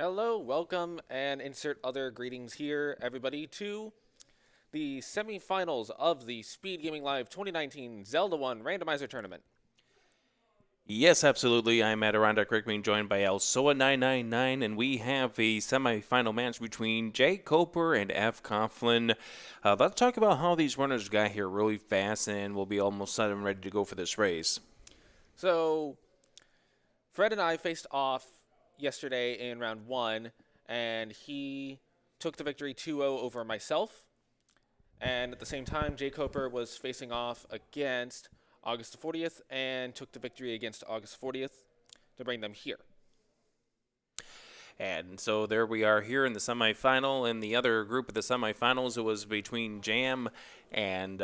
Hello, welcome, and insert other greetings here, everybody, to the semifinals of the SpeedGaming Live 2019 Zelda 1 Randomizer Tournament. Yes, absolutely. I'm Adirondack Rick, being joined by Elsoa999, and we have a semifinal match between jkoper and fcoughlin. Let's talk about how these runners got here really fast, and we'll be almost set and ready to go for this race. So, Fred and I faced off yesterday in round 1, and he took the victory 2-0 over myself. And at the same time, jkoper was facing off against August 40th and took the victory against August 40th to bring them here. And so there we are here in the semifinal. In the other group of the semifinals, it was between Jam and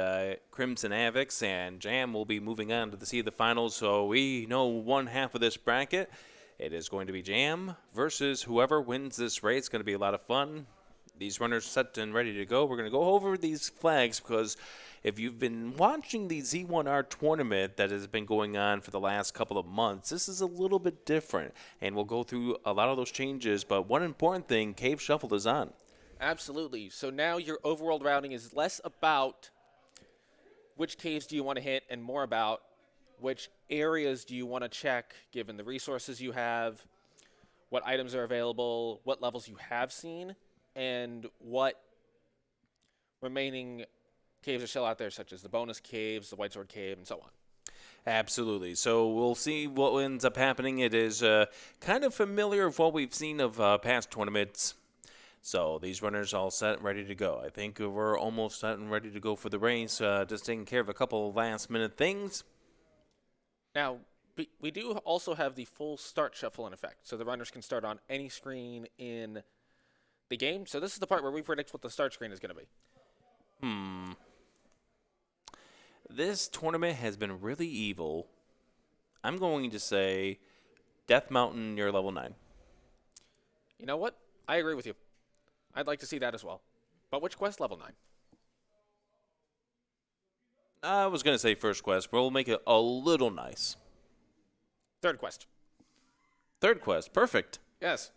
Crimson Avix, and Jam will be moving on to the Sea of the Finals. So we know one half of this bracket. It is going to be Jam versus whoever wins this race. It's going to be a lot of fun. These runners set and ready to go. We're going to go over these flags because if you've been watching the Z1R Tournament that has been going on for the last couple of months, this is a little bit different, and we'll go through a lot of those changes. But one important thing, Cave Shuffle is on. Absolutely. So now your overworld routing is less about which caves do you want to hit and more about which areas do you want to check given the resources you have, what items are available, what levels you have seen, and what remaining caves are still out there, such as the bonus caves, the White Sword Cave, and so on. Absolutely. So we'll see what ends up happening. It is kind of familiar of what we've seen of past tournaments. So these runners all set and ready to go. I think we're almost set and ready to go for the race. Just taking care of a couple of last-minute things. Now, we do also have the full start shuffle in effect, so the runners can start on any screen in the game. So this is the part where we predict what the start screen is going to be. This tournament has been really evil. I'm going to say Death Mountain near level 9. You know what? I agree with you. I'd like to see that as well. But which quest level 9? I was going to say first quest, but we'll make it a little nice. Third quest. Third quest, perfect. Yes.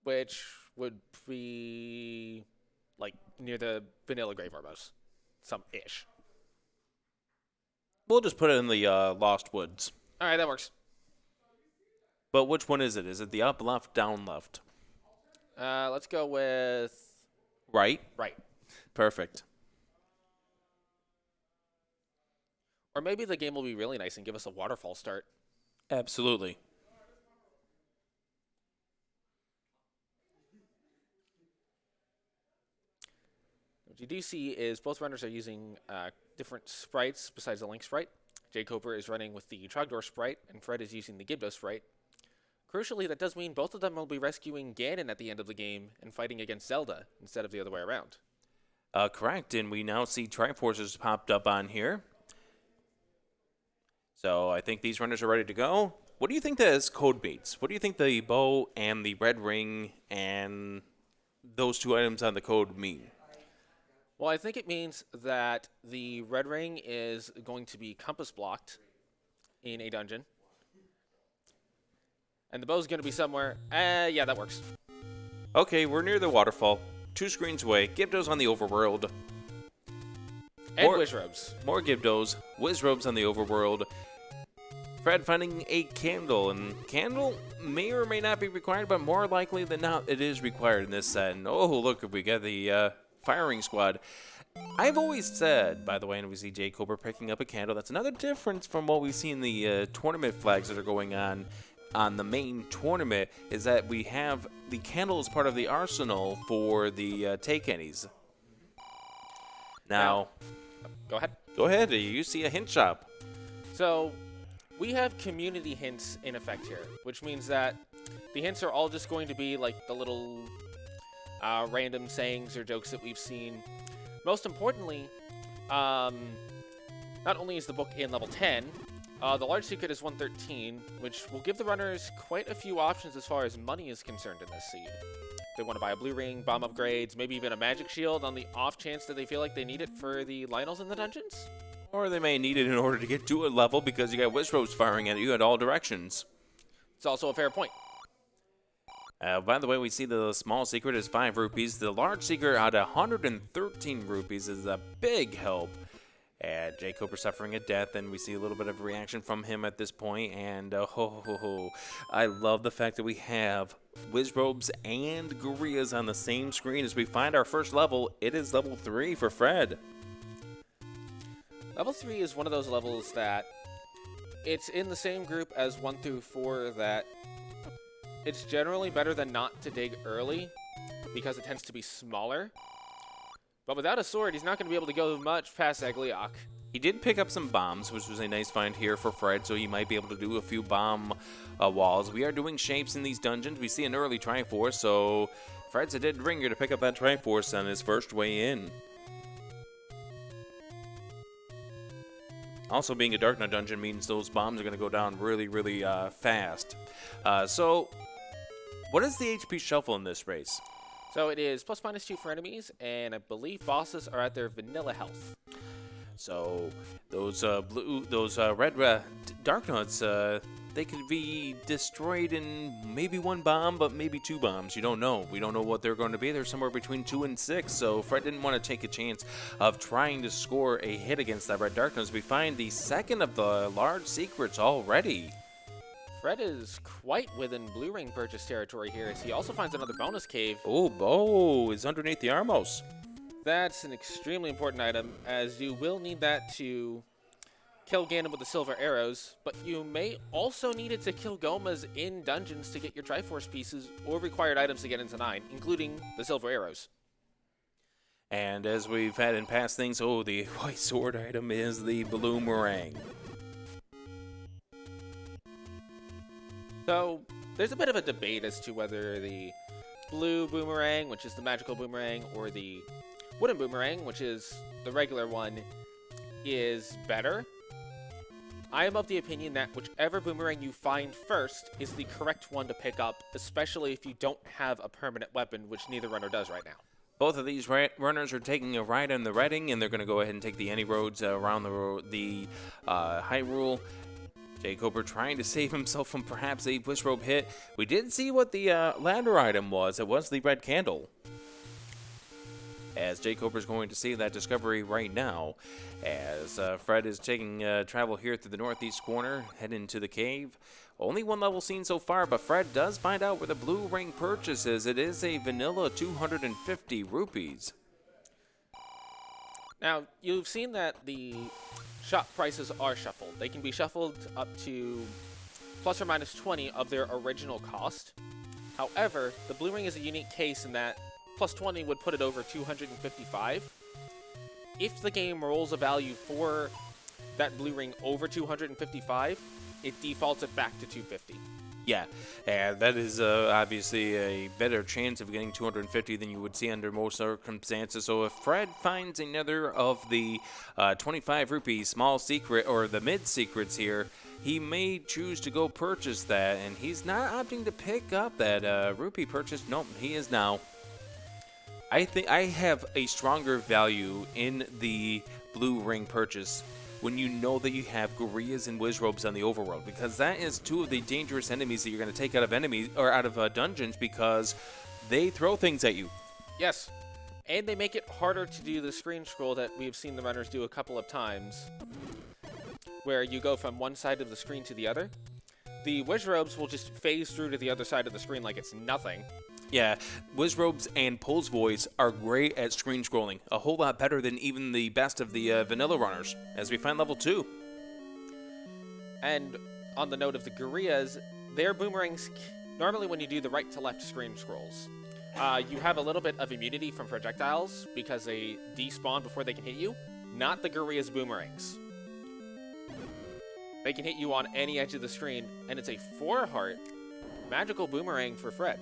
Which would be like near the Vanilla Grave Arbos. Some-ish. We'll just put it in the Lost Woods. All right, that works. But which one is it? Is it the up, left, down, left? Let's go with... Right? Right. Perfect. Or maybe the game will be really nice and give us a waterfall start. Absolutely. What you do see is both runners are using different sprites besides the Link sprite. jkoper is running with the Trogdor sprite, and Fred is using the Gibdo sprite. Crucially, that does mean both of them will be rescuing Ganon at the end of the game and fighting against Zelda instead of the other way around. Correct, and we now see Triforces popped up on here. So I think these runners are ready to go. What do you think that is code baits? What do you think the bow and the red ring and those two items on the code mean? Well, I think it means that the red ring is going to be compass blocked in a dungeon. And the bow is going to be somewhere. Yeah, that works. Okay, we're near the waterfall. 2 screens away. Gibdos on the overworld. And Wizrobes. More Gibdos. Wizrobes on the overworld. Fred finding a candle. And candle may or may not be required, but more likely than not, it is required in this set. And oh, look, we got the firing squad. I've always said, by the way, and we see jkoper picking up a candle. That's another difference from what we see in the tournament flags that are going on the main tournament, is that we have the candle as part of the arsenal for the take anys. Now, go ahead. Go ahead. You see a hint shop. So we have community hints in effect here, which means that the hints are all just going to be like the little random sayings or jokes that we've seen. Most importantly, not only is the book in level 10, the large secret is 113, which will give the runners quite a few options as far as money is concerned in this seed. They want to buy a blue ring, bomb upgrades, maybe even a magic shield on the off chance that they feel like they need it for the Lionels in the dungeons. Or they may need it in order to get to a level because you got Wizrobes firing at you at all directions. It's also a fair point. By the way, we see the small secret is 5 rupees. The large secret at 113 rupees is a big help. And jkoper suffering a death, and we see a little bit of reaction from him at this point. And I love the fact that we have Wizrobes and Gorillas on the same screen as we find our first level. It is level 3 for Fred. Level 3 is one of those levels that it's in the same group as 1 through 4 that it's generally better than not to dig early because it tends to be smaller. But without a sword, he's not going to be able to go much past Agliok. He did pick up some bombs, which was a nice find here for Fred, so he might be able to do a few bomb walls. We are doing shapes in these dungeons. We see an early Triforce, so Fred's a dead ringer to pick up that Triforce on his first way in. Also, being a Dark Knight dungeon means those bombs are going to go down really, really fast. So, what is the HP shuffle in this race? So it is ±2 for enemies, and I believe bosses are at their vanilla health. So those red Dark Nuts, they could be destroyed in maybe 1 bomb, but maybe 2 bombs. You don't know. We don't know what they're going to be. They're somewhere between 2 and 6. So Fred didn't want to take a chance of trying to score a hit against that red Dark Nuts. We find the second of the large secrets already. Fred is quite within blue ring purchase territory here, as he also finds another bonus cave. Oh, Bo is underneath the Armos. That's an extremely important item, as you will need that to kill Ganon with the silver arrows, but you may also need it to kill Gomas in dungeons to get your Triforce pieces or required items to get into 9, including the silver arrows. And as we've had in past things, the white sword item is the Bloomerang. So, there's a bit of a debate as to whether the blue boomerang, which is the magical boomerang, or the wooden boomerang, which is the regular one, is better. I am of the opinion that whichever boomerang you find first is the correct one to pick up, especially if you don't have a permanent weapon, which neither runner does right now. Both of these runners are taking a ride on the Redding, and they're going to go ahead and take the any roads around the Hyrule. jkoper trying to save himself from perhaps a Wizrobe hit. We did see what the ladder item was. It was the red candle. As jkoper is going to see that discovery right now, as Fred is taking travel here through the northeast corner, heading to the cave. Only 1 level seen so far, but Fred does find out where the blue ring purchase is. It is a vanilla 250 rupees. Now, you've seen that the shop prices are shuffled. They can be shuffled up to plus or minus 20 of their original cost. However, the blue ring is a unique case in that plus 20 would put it over 255. If the game rolls a value for that blue ring over 255, it defaults it back to 250. Yeah, and that is obviously a better chance of getting 250 than you would see under most circumstances. So if Fred finds another of the 25 rupee small secret or the mid secrets here, he may choose to go purchase that, and he's not opting to pick up that rupee purchase. Nope, he is now. I think I have a stronger value in the blue ring purchase when you know that you have Gorillas and Wizrobes on the overworld, because that is 2 of the dangerous enemies that you're going to take out of enemies or out of dungeons, because they throw things at you. Yes, and they make it harder to do the screen scroll that we've seen the runners do a couple of times, where you go from one side of the screen to the other. The Wizrobes will just phase through to the other side of the screen like it's nothing. Yeah, Wizrobes and Pulse Voice are great at screen scrolling. A whole lot better than even the best of the vanilla runners, as we find level 2. And on the note of the Gorillas, their boomerangs, normally when you do the right to left screen scrolls, you have a little bit of immunity from projectiles because they despawn before they can hit you. Not the Gorillas boomerangs. They can hit you on any edge of the screen, and it's a 4-heart magical boomerang for Fred.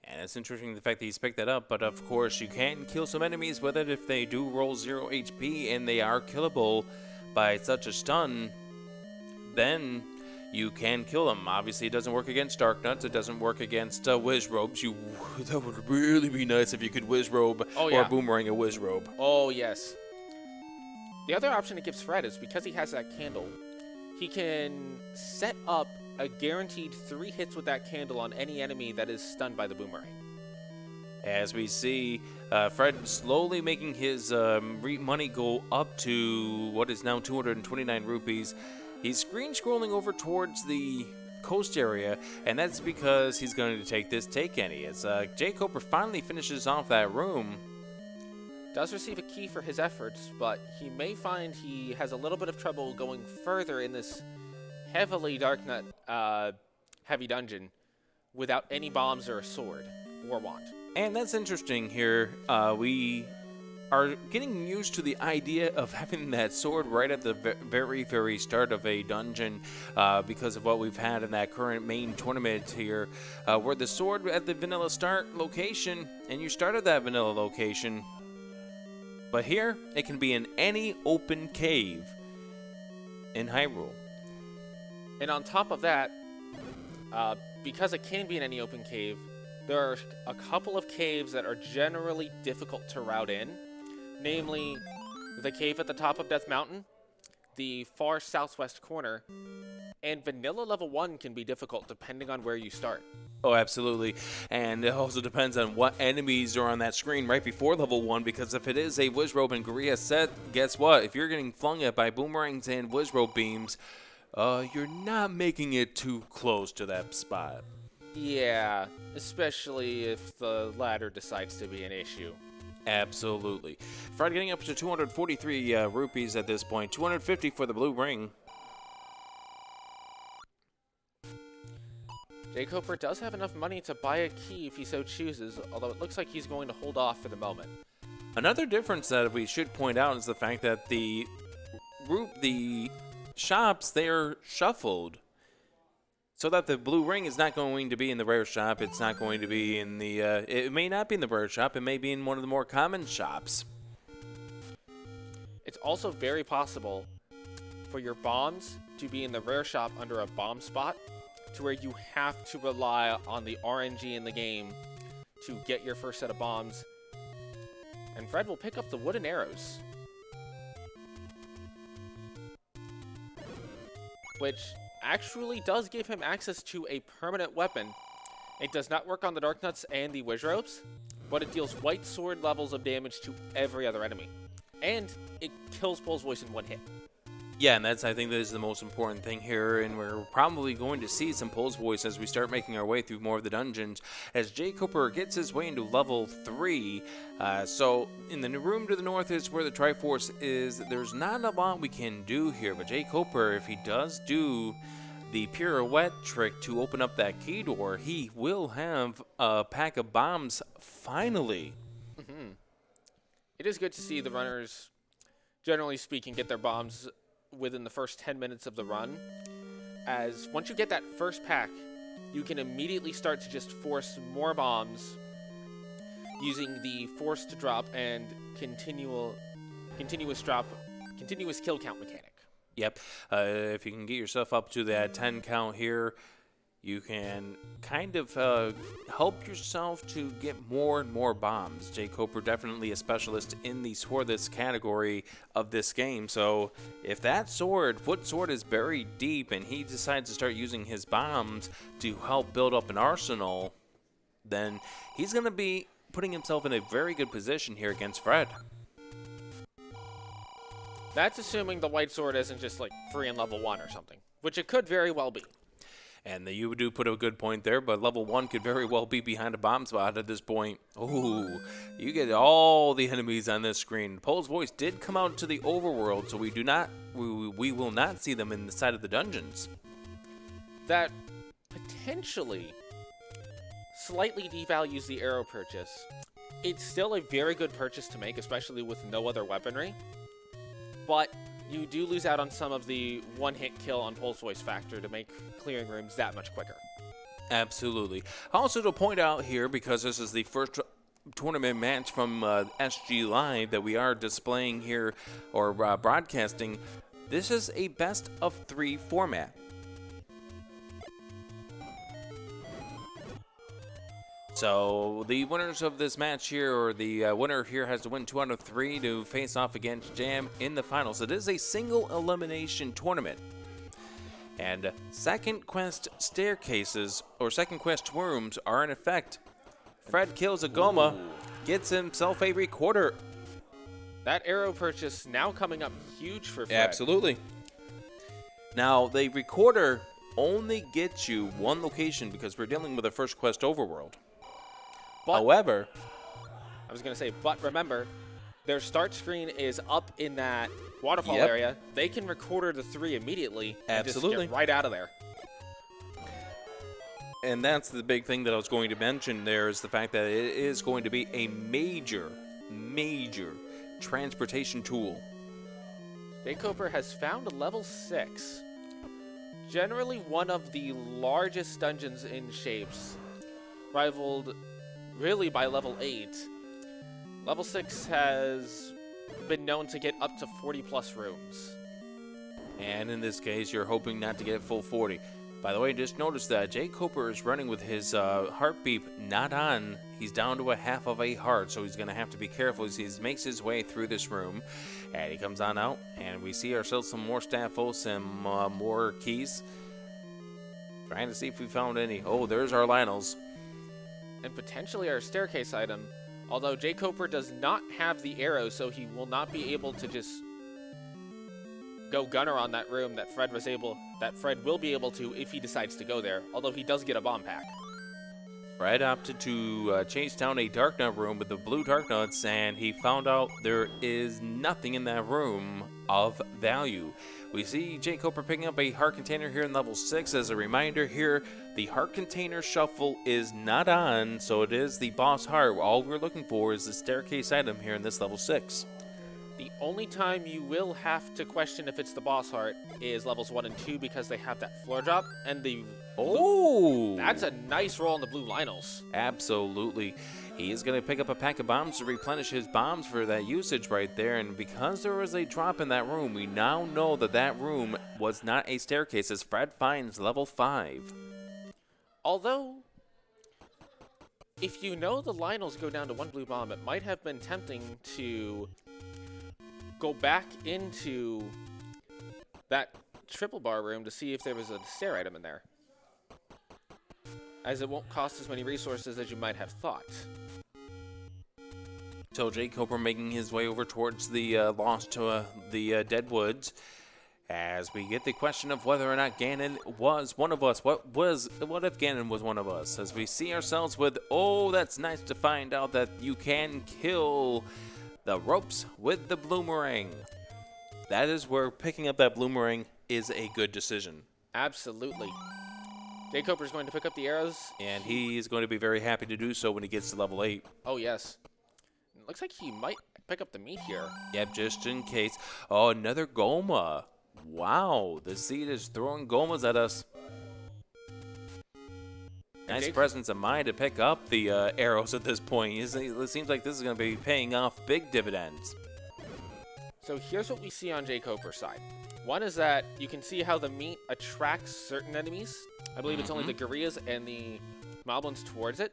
And it's interesting the fact that he's picked that up, but of course you can kill some enemies with it if they do roll 0 HP and they are killable by such a stun, then you can kill them. Obviously it doesn't work against Dark Nuts, it doesn't work against Wizrobes. That would really be nice if you could Wizrobe or boomerang a Wizrobe. Oh yes. The other option it gives Fred is because he has that candle, he can set up a guaranteed 3 hits with that candle on any enemy that is stunned by the boomerang. As we see Fred slowly making his money go up to what is now 229 rupees. He's screen scrolling over towards the coast area, and that's because he's going to take this take any. As jkoper finally finishes off that room. Does receive a key for his efforts, but he may find he has a little bit of trouble going further in this heavily Darknut heavy dungeon without any bombs or a sword or wand. And that's interesting here. We are getting used to the idea of having that sword right at the very, very start of a dungeon because of what we've had in that current main tournament here, where the sword at the vanilla start location, and you start at that vanilla location. But here, it can be in any open cave in Hyrule. And on top of that, because it can be in any open cave, there are a couple of caves that are generally difficult to route in, namely the cave at the top of Death Mountain, the far southwest corner, and vanilla level 1 can be difficult depending on where you start. Oh, absolutely. And it also depends on what enemies are on that screen right before level 1, because if it is a Wizrobe and Guria set, guess what? If you're getting flung at by boomerangs and Wizrobe beams, you're not making it too close to that spot. Yeah, especially if the ladder decides to be an issue. Absolutely. Fred getting up to 243 rupees at this point, 250 for the blue ring. jkoper does have enough money to buy a key if he so chooses, although it looks like he's going to hold off for the moment. Another difference that we should point out is the fact that the shops, they're shuffled. So that the blue ring is not going to be in the rare shop. It's not going to be in the, it may not be in the rare shop. It may be in one of the more common shops. It's also very possible for your bombs to be in the rare shop under a bomb spot, to where you have to rely on the RNG in the game to get your first set of bombs. And Fred will pick up the wooden arrows, which actually does give him access to a permanent weapon. It does not work on the Darknuts and the Wizrobes, but it deals white sword levels of damage to every other enemy. And it kills Pole's Voice in one hit. Yeah, and I think that is the most important thing here, and we're probably going to see some Pole's Voice as we start making our way through more of the dungeons, as jkoper gets his way into level 3. So, in the room to the north is where the Triforce is. There's not a lot we can do here, but jkoper, if he does do the pirouette trick to open up that key door, he will have a pack of bombs finally. Mm-hmm. It is good to see the runners, generally speaking, get their bombs within the first 10 minutes of the run, as once you get that first pack, you can immediately start to just force more bombs using the force to drop and continuous kill count mechanic. Yep. If you can get yourself up to that 10 count here, you can kind of help yourself to get more and more bombs. jkoper definitely a specialist for this category of this game. So if that foot sword is buried deep and he decides to start using his bombs to help build up an arsenal, then he's going to be putting himself in a very good position here against Fred. That's assuming the white sword isn't just like free in level 1 or something, which it could very well be. And you do put a good point there, but level 1 could very well be behind a bomb spot at this point. Ooh, you get all the enemies on this screen. Pole's Voice did come out to the overworld, so we will not see them in the side of the dungeons. That potentially slightly devalues the arrow purchase. It's still a very good purchase to make, especially with no other weaponry, but you do lose out on some of the one-hit kill on Pole's Voice factor to make clearing rooms that much quicker. Absolutely. Also to point out here, because this is the first tournament match from SG Live that we are displaying here or broadcasting, this is a best of 3 format. So the winners of this match here, or the winner here, has to win 2 out of 3 to face off against Jam in the finals. It is a single elimination tournament. And second quest staircases, or second quest rooms, are in effect. Fred kills a Goma, gets himself a recorder. That arrow purchase now coming up huge for Fred. Absolutely. Now, the recorder only gets you one location because we're dealing with a first quest overworld. But, however, I was going to say, but remember, their start screen is up in that waterfall Yep. area. They can recorder the 3 immediately and Absolutely. just get right out of there. and that's the big thing that I was going to mention there is the fact that it is going to be a major transportation tool. jkoper has found a level 6. Generally one of the largest dungeons in shapes, rivaled really by level 8. Level 6 has been known to get up to 40 plus rooms. And in this case, you're hoping not to get full 40. By the way, just notice that jkoper is running with his heart beep not on. He's down to a half of a heart, so he's going to have to be careful as he makes his way through this room. And he comes on out, and we see ourselves some more staffos and more keys. Trying to see if we found any. Oh, there's our Lionels. And potentially our staircase item, although jkoper does not have the arrow, so he will not be able to just go gunner on that room that Fred will be able to if he decides to go there, although he does get a bomb pack. Fred opted to chase down a dark nut room with the blue dark nuts, and he found out there is nothing in that room of value. We see jkoper picking up a heart container here in level 6. As a reminder here, the heart container shuffle is not on, so it is the boss heart. All we're looking for is the staircase item here in this level 6. The only time you will have to question if it's the boss heart is levels 1 and 2 because they have that floor drop and the Oh! That's a nice roll on the blue Lionels. Absolutely. He is going to pick up a pack of bombs to replenish his bombs for that usage right there, and because there was a drop in that room, we now know that that room was not a staircase as Fred finds level 5. Although, if you know the Lionels go down to 1 blue bomb, it might have been tempting to go back into that triple bar room to see if there was a stair item in there, as it won't cost as many resources as you might have thought. So jkoper making his way over towards the lost to the Dead Woods, as we get the question of whether or not Ganon was one of us. What if Ganon was one of us? As we see ourselves with, oh, that's nice to find out that you can kill the ropes with the bloomerang. That is where picking up that bloomerang is a good decision. Absolutely. jkoper is going to pick up the arrows. And he is going to be very happy to do so when he gets to level 8. Oh, yes. It looks like he might pick up the meat here. Yep, just in case. Oh, another Goma. Wow, the seed is throwing Gomas at us. Nice presence of mind to pick up the arrows at this point. It seems like this is going to be paying off big dividends. So here's what we see on jkoper's side. One is that you can see how the meat attracts certain enemies. I believe it's only the gorillas and the moblins towards it.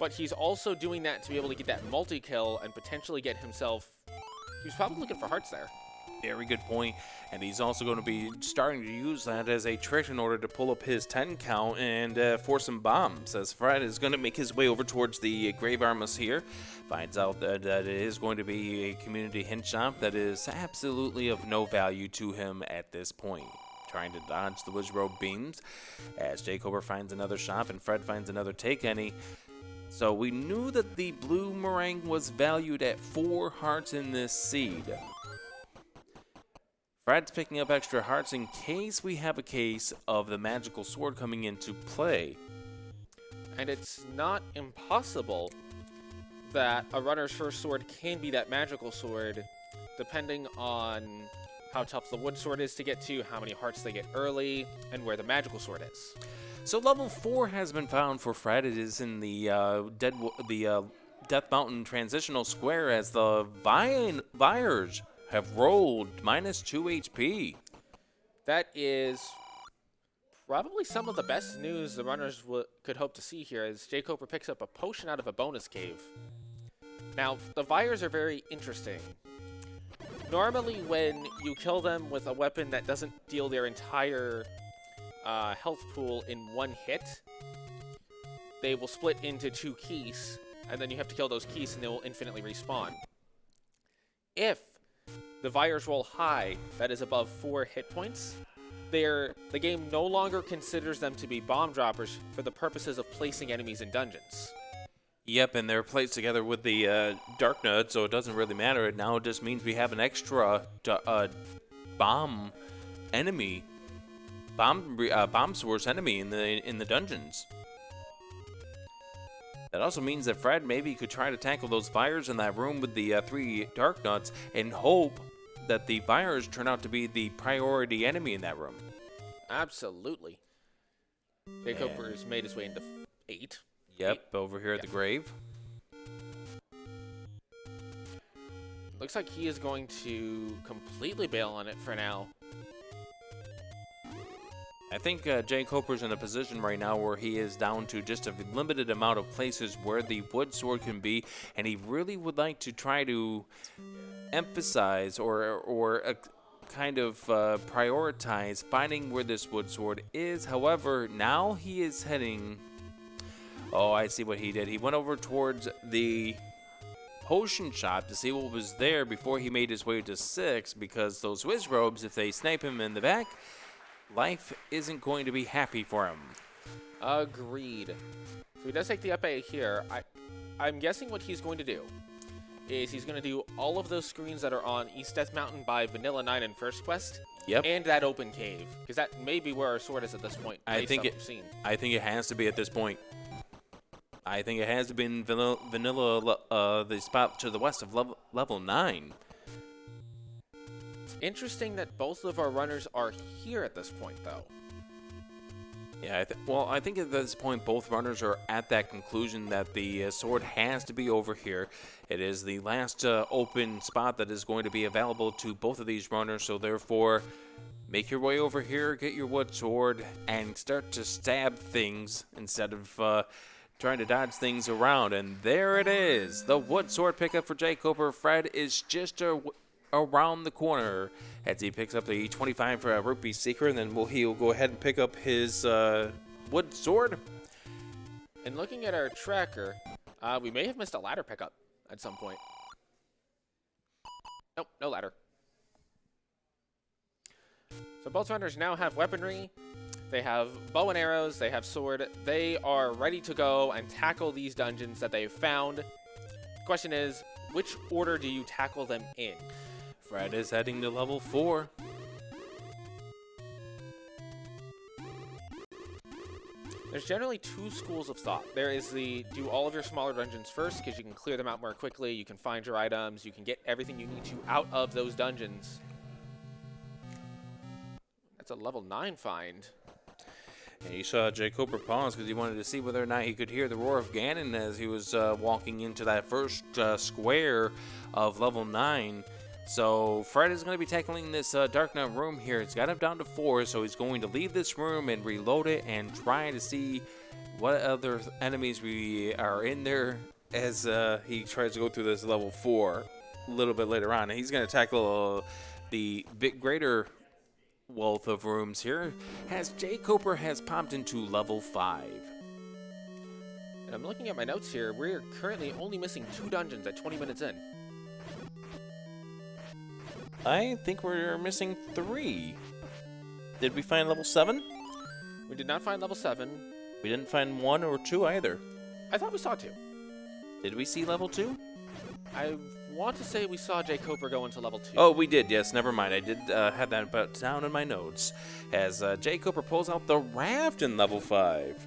But he's also doing that to be able to get that multi-kill and potentially get himself... He's probably looking for hearts there. Very good point. And he's also going to be starting to use that as a trick in order to pull up his 10 count and force some bombs. As Fred is going to make his way over towards the Grave Armas here. Finds out that it is going to be a community hint shop that is absolutely of no value to him at this point. Trying to dodge the Wizrobe beams. As jkoper finds another shop and Fred finds another take any. So we knew that the bloomerang was valued at 4 hearts in this seed. Fred's picking up extra hearts in case we have a case of the magical sword coming into play. And it's not impossible that a runner's first sword can be that magical sword, depending on how tough the wood sword is to get to, how many hearts they get early, and where the magical sword is. So level 4 has been found for Fred. It is in the Death Mountain transitional square as the Vyers have rolled -2 HP. That is probably some of the best news the runners could hope to see here, as jkoper picks up a potion out of a bonus cave. Now, the Vyers are very interesting. Normally, when you kill them with a weapon that doesn't deal their entire health pool in one hit, they will split into 2 keys, and then you have to kill those keys and they will infinitely respawn. If the Vires roll high, that is above 4 hit points, the game no longer considers them to be bomb droppers for the purposes of placing enemies in dungeons. Yep, and they're placed together with the Dark Nut, so it doesn't really matter. It now just means we have an extra bomb enemy, bomb source enemy in the dungeons. That also means that Fred maybe could try to tackle those fires in that room with the 3 Dark Nuts and hope that the fires turn out to be the priority enemy in that room. Absolutely. jkoper has made his way into 8. Yep, over here at the grave. Looks like he is going to completely bail on it for now. I think jkoper's in a position right now where he is down to just a limited amount of places where the wood sword can be, and he really would like to try to emphasize or kind of prioritize finding where this wood sword is. However, now he is heading... Oh, I see what he did. He went over towards the potion shop to see what was there before he made his way to 6, because those whiz robes, if they snipe him in the back, life isn't going to be happy for him. Agreed. So he does take the up A here. I'm guessing what he's going to do is he's going to do all of those screens that are on East Death Mountain by Vanilla 9 and First Quest. Yep. And that open cave, because that may be where our sword is at this point. I think it has to be at this point. I think it has been vanilla the spot to the west of level 9. Interesting that both of our runners are here at this point, though. Yeah, I think at this point both runners are at that conclusion that the sword has to be over here. It is the last open spot that is going to be available to both of these runners, so therefore make your way over here, get your wood sword, and start to stab things instead of trying to dodge things around. And there it is, the wood sword pickup for jkoper. Fred is just around the corner as he picks up the 25 rupee seeker, and then he'll go ahead and pick up his wood sword. And looking at our tracker, we may have missed a ladder pickup at some point. Nope, no ladder. So both runners now have weaponry. They have bow and arrows, they have sword. They are ready to go and tackle these dungeons that they've found. The question is, which order do you tackle them in? Fred is heading to level 4. There's generally 2 schools of thought. There is the do all of your smaller dungeons first, because you can clear them out more quickly, you can find your items, you can get everything you need to out of those dungeons. That's a level 9 find. And you saw jkoper pause because he wanted to see whether or not he could hear the roar of Ganon as he was walking into that first square of level 9. So Fred is going to be tackling this Dark Knight room here. It's got him down to 4, so he's going to leave this room and reload it and try to see what other enemies we are in there as he tries to go through this level 4 a little bit later on. And he's going to tackle the bit greater wealth of rooms here as jkoper has popped into level 5. And I'm looking at my notes here. We're currently only missing 2 dungeons at 20 minutes in. I think we're missing 3. Did we find level 7? We did not find level 7. We didn't find 1 or 2 either. I thought we saw 2. Did we see level 2? I want to say we saw jkoper go into level 2. Oh, we did, yes, never mind. I did have that down in my notes as jkoper pulls out the raft in level 5.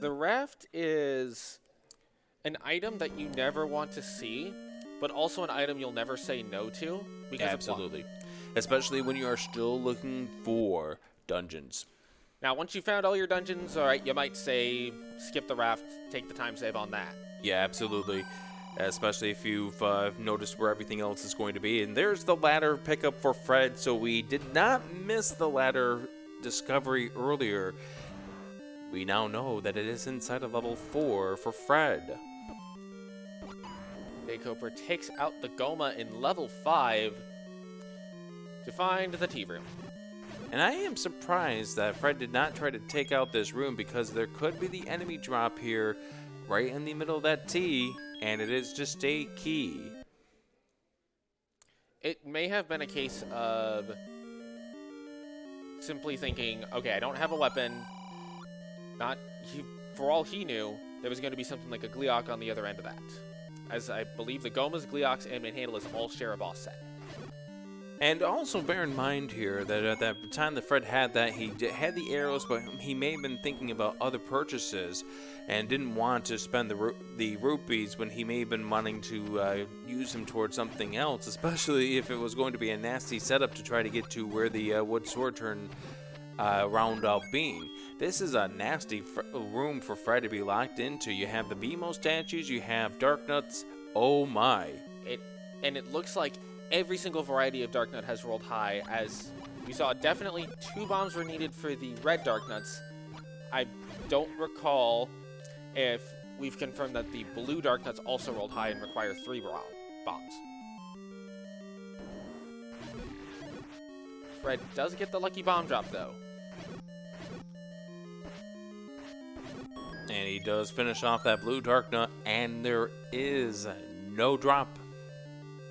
The raft is an item that you never want to see, but also an item you'll never say no to. Because absolutely. Especially when you are still looking for dungeons. Now, once you found all your dungeons, all right, you might say skip the raft, take the time save on that. Yeah, absolutely. Especially if you've noticed where everything else is going to be. And there's the ladder pickup for Fred, so we did not miss the ladder discovery earlier. We now know that it is inside of level 4 for Fred. jkoper takes out the Goma in level 5 to find the tea room. And I am surprised that Fred did not try to take out this room, because there could be the enemy drop here right in the middle of that T, and it is just a key. It may have been a case of simply thinking, okay, I don't have a weapon. For all he knew, there was going to be something like a Gleeok on the other end of that. As I believe the Gomas, Gleeoks, and Manhandlers all share a boss set. And also bear in mind here that at that time that Fred had that, he had the arrows, but he may have been thinking about other purchases and didn't want to spend the rupees when he may have been wanting to use them towards something else, especially if it was going to be a nasty setup to try to get to where the wood sword turn round up being. This is a nasty room for Fred to be locked into. You have the BMO statues, you have Dark Nuts. Oh my. It looks like every single variety of Dark Nut has rolled high, as we saw definitely 2 bombs were needed for the red Dark Nuts. I don't recall if we've confirmed that the blue Dark Nuts also rolled high and require 3 bombs. Fred does get the lucky bomb drop, though. And he does finish off that blue Dark Nut, and there is no drop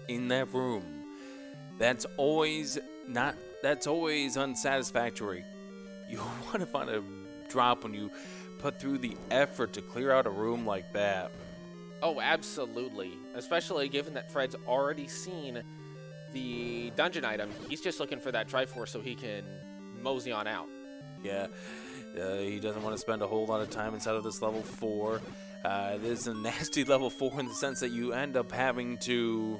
in that room. That's always unsatisfactory. You want to find a drop when you put through the effort to clear out a room like that. Oh, absolutely. Especially given that Fred's already seen the dungeon item. He's just looking for that Triforce so he can mosey on out. Yeah, he doesn't want to spend a whole lot of time inside of this level 4. This is a nasty level 4 in the sense that you end up having to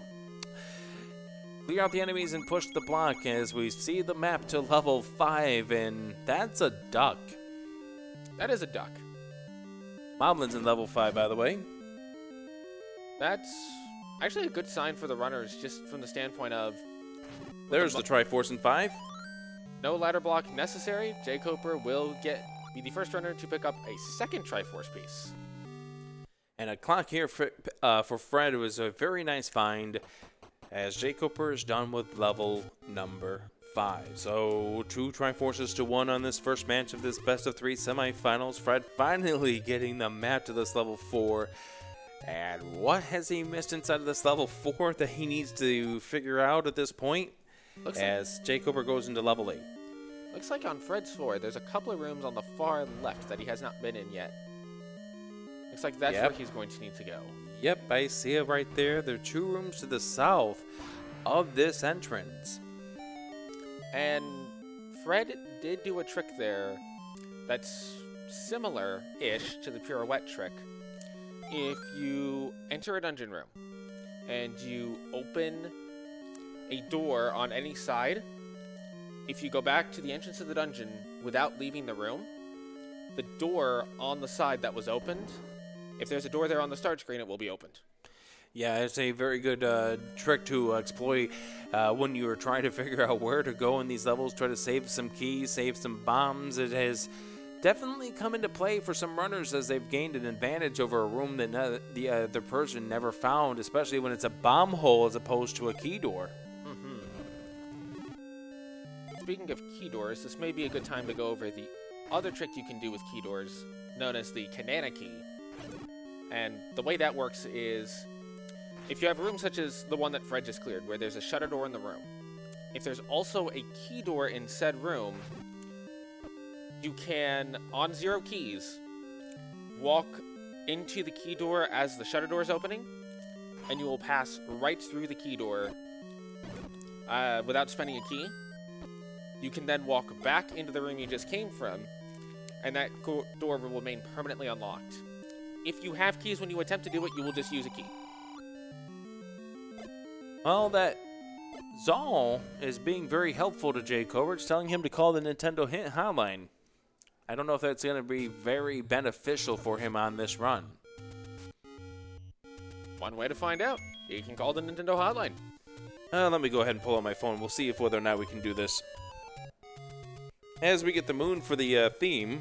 clear out the enemies and push the block as we see the map to level 5, and that's a duck. That is a duck. Moblin's in level 5, by the way. That's actually a good sign for the runners, just from the standpoint of... There's the Triforce in 5. No ladder block necessary. jkoper will be the first runner to pick up a second Triforce piece. And a clock here for Fred was a very nice find, as jkoper is done with level number 5. So 2 Triforces to 1 on this first match of this best of 3 semifinals. Fred finally getting the map to this level 4. And what has he missed inside of this level 4 that he needs to figure out at this point? As jkoper goes into level 8. Looks like on Fred's floor, there's a couple of rooms on the far left that he has not been in yet. Looks like that's where he's going to need to go. Yep, I see it right there. There are 2 rooms to the south of this entrance. And Fred did do a trick there that's similar-ish to the pirouette trick. If you enter a dungeon room and you open a door on any side, if you go back to the entrance of the dungeon without leaving the room, the door on the side that was opened, if there's a door there on the start screen, it will be opened. Yeah, it's a very good trick to exploit when you are trying to figure out where to go in these levels, try to save some keys, save some bombs. It has definitely come into play for some runners as they've gained an advantage over a room that the other person never found, especially when it's a bomb hole as opposed to a key door. Speaking of key doors, this may be a good time to go over the other trick you can do with key doors, known as the Kanana key. And the way that works is, if you have a room such as the one that Fred just cleared, where there's a shutter door in the room, if there's also a key door in said room, you can, on 0 keys, walk into the key door as the shutter door is opening, and you will pass right through the key door without spending a key. You can then walk back into the room you just came from, and that door will remain permanently unlocked. If you have keys when you attempt to do it, you will just use a key. Well, that Zal is being very helpful to jkoper. It's telling him to call the Nintendo Hint Hotline. I don't know if that's going to be very beneficial for him on this run. One way to find out. You can call the Nintendo Hotline. Let me go ahead and pull out my phone. We'll see if whether or not we can do this. As we get the moon for the theme.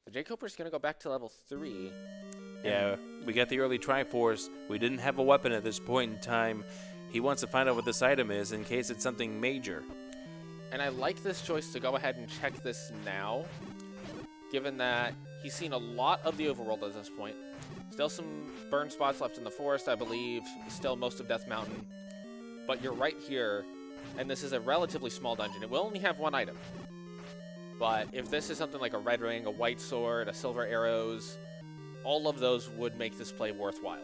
So jkoper's going to go back to level 3. Yeah, we got the early Triforce. We didn't have a weapon at this point in time. He wants to find out what this item is in case it's something major. And I like this choice to go ahead and check this now, given that he's seen a lot of the overworld at this point. Still some burn spots left in the forest, I believe. Still most of Death Mountain. But you're right here, and this is a relatively small dungeon. It will only have one item. But if this is something like a red ring, a white sword, a silver arrows, all of those would make this play worthwhile.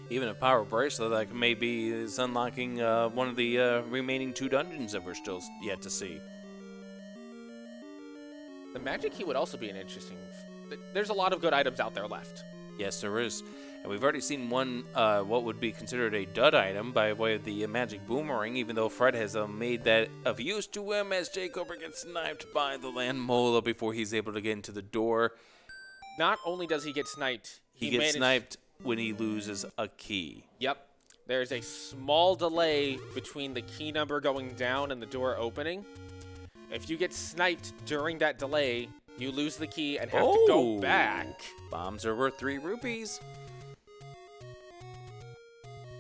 Even a power bracelet that maybe is unlocking one of the remaining 2 dungeons that we're still yet to see. The magic key would also be an interesting... There's a lot of good items out there left. Yes, there is. And we've already seen one, what would be considered a dud item by way of the magic boomerang, even though Fred has made that of use to him as jkoper gets sniped by the land mola before he's able to get into the door. Not only does he get sniped, he gets sniped when he loses a key. Yep. There's a small delay between the key number going down and the door opening. If you get sniped during that delay, you lose the key and have to go back. Bombs are worth 3 rupees.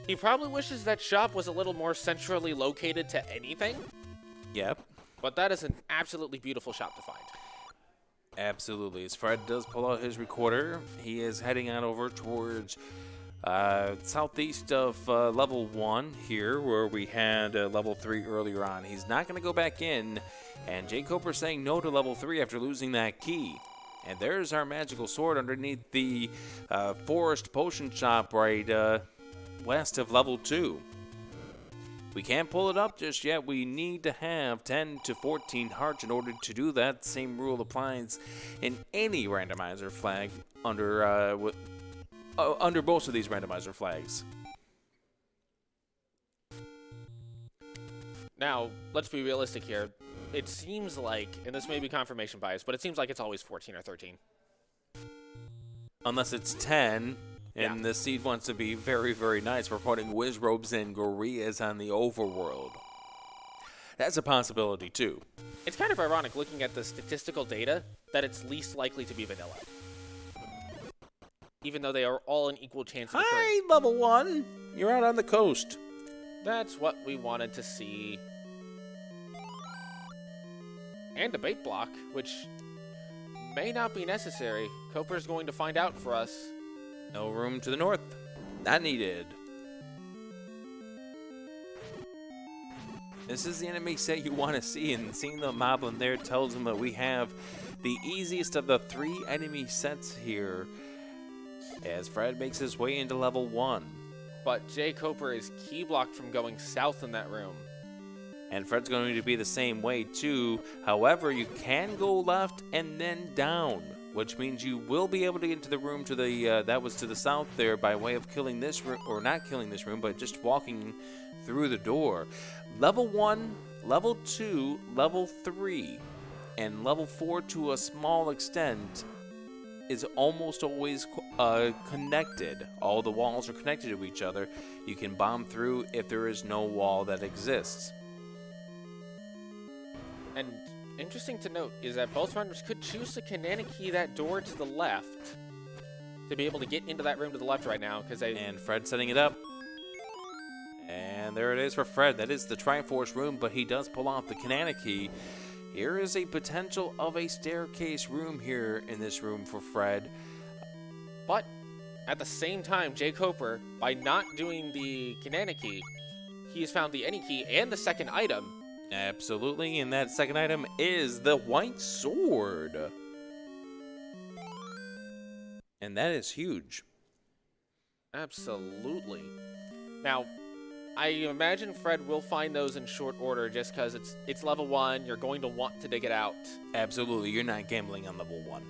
He probably wishes that shop was a little more centrally located to anything. Yep. But that is an absolutely beautiful shop to find. Absolutely. As Fred does pull out his recorder, he is heading on over towards southeast of level 1 here, where we had level 3 earlier on. He's not going to go back in, and jkoper saying no to level 3 after losing that key. And there's our magical sword underneath the forest potion shop right west of level 2. We can't pull it up just yet. We need to have 10 to 14 hearts in order to do that. Same rule applies in any randomizer flag under most of these randomizer flags. Now, let's be realistic here. It seems like, and this may be confirmation bias, but it seems like it's always 14 or 13. Unless it's 10. And the seed wants to be very, very nice for putting Wizrobes and Gorillas on the overworld. That's a possibility, too. It's kind of ironic looking at the statistical data that it's least likely to be vanilla. Even though they are all an equal chance of occurring. Hi, level 1. You're out on the coast. That's what we wanted to see. And a bait block, which may not be necessary. Coper's going to find out for us. No room to the north. Not needed. This is the enemy set you want to see, and seeing the moblin there tells him that we have the easiest of the 3 enemy sets here as Fred makes his way into level 1. But jkoper is key blocked from going south in that room. And Fred's going to be the same way too. However, you can go left and then down, which means you will be able to get into the room to the that was to the south there by way of killing this room, or not killing this room, but just walking through the door. Level 1, level 2, level 3, and level 4 to a small extent is almost always connected. All the walls are connected to each other. You can bomb through if there is no wall that exists. And interesting to note is that both runners could choose to Kananaki that door to the left to be able to get into that room to the left right now. And Fred setting it up. And there it is for Fred. That is the Triforce room, but he does pull off the Kananaki. Here is a potential of a staircase room here in this room for Fred. But at the same time, jkoper, by not doing the Kananaki, he has found the any key and the second item. Absolutely, and that second item is the white sword. And that is huge. Absolutely. Now, I imagine Fred will find those in short order just because it's level 1. You're going to want to dig it out. Absolutely, you're not gambling on level 1.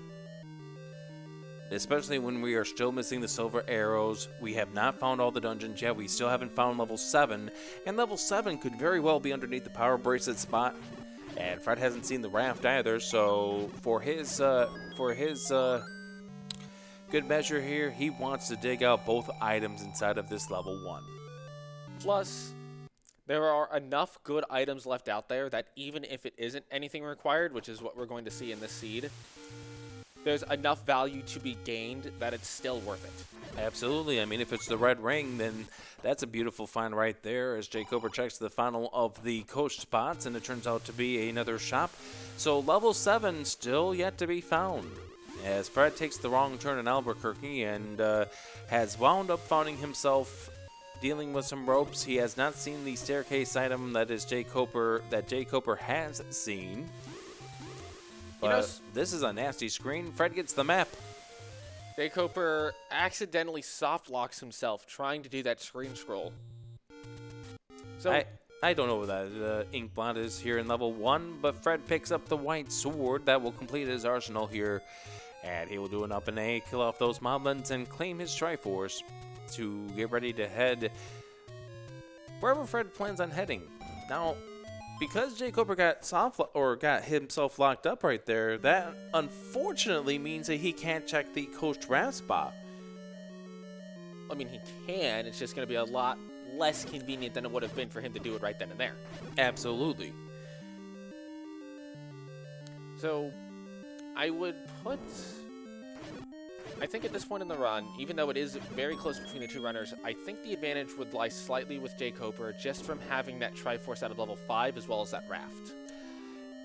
Especially when we are still missing the silver arrows. We have not found all the dungeons yet. We still haven't found level 7. And level 7 could very well be underneath the power bracelet spot. And Fred hasn't seen the raft either. So for his good measure here, he wants to dig out both items inside of this level 1. Plus, there are enough good items left out there that even if it isn't anything required, which is what we're going to see in this seed, there's enough value to be gained that it's still worth it. Absolutely. I mean, if it's the red ring, then that's a beautiful find right there as jkoper checks the final of the coach spots, and it turns out to be another shop. So level 7 still yet to be found, as Fred takes the wrong turn in Albuquerque and has wound up finding himself dealing with some ropes. He has not seen the staircase item that jkoper has seen. But this is a nasty screen. Fred gets the map. jkoper accidentally soft locks himself trying to do that screen scroll. So I don't know what that ink blot is here in level 1, but Fred picks up the white sword that will complete his arsenal here, and he will do an up and A, kill off those moblins, and claim his Triforce to get ready to head wherever Fred plans on heading. Now, because jkoper got himself locked up right there, that unfortunately means that he can't check the coach draft spot. I mean, he can. It's just going to be a lot less convenient than it would have been for him to do it right then and there. Absolutely. So, I think at this point in the run, even though it is very close between the two runners, I think the advantage would lie slightly with jkoper just from having that Triforce out of level 5 as well as that raft.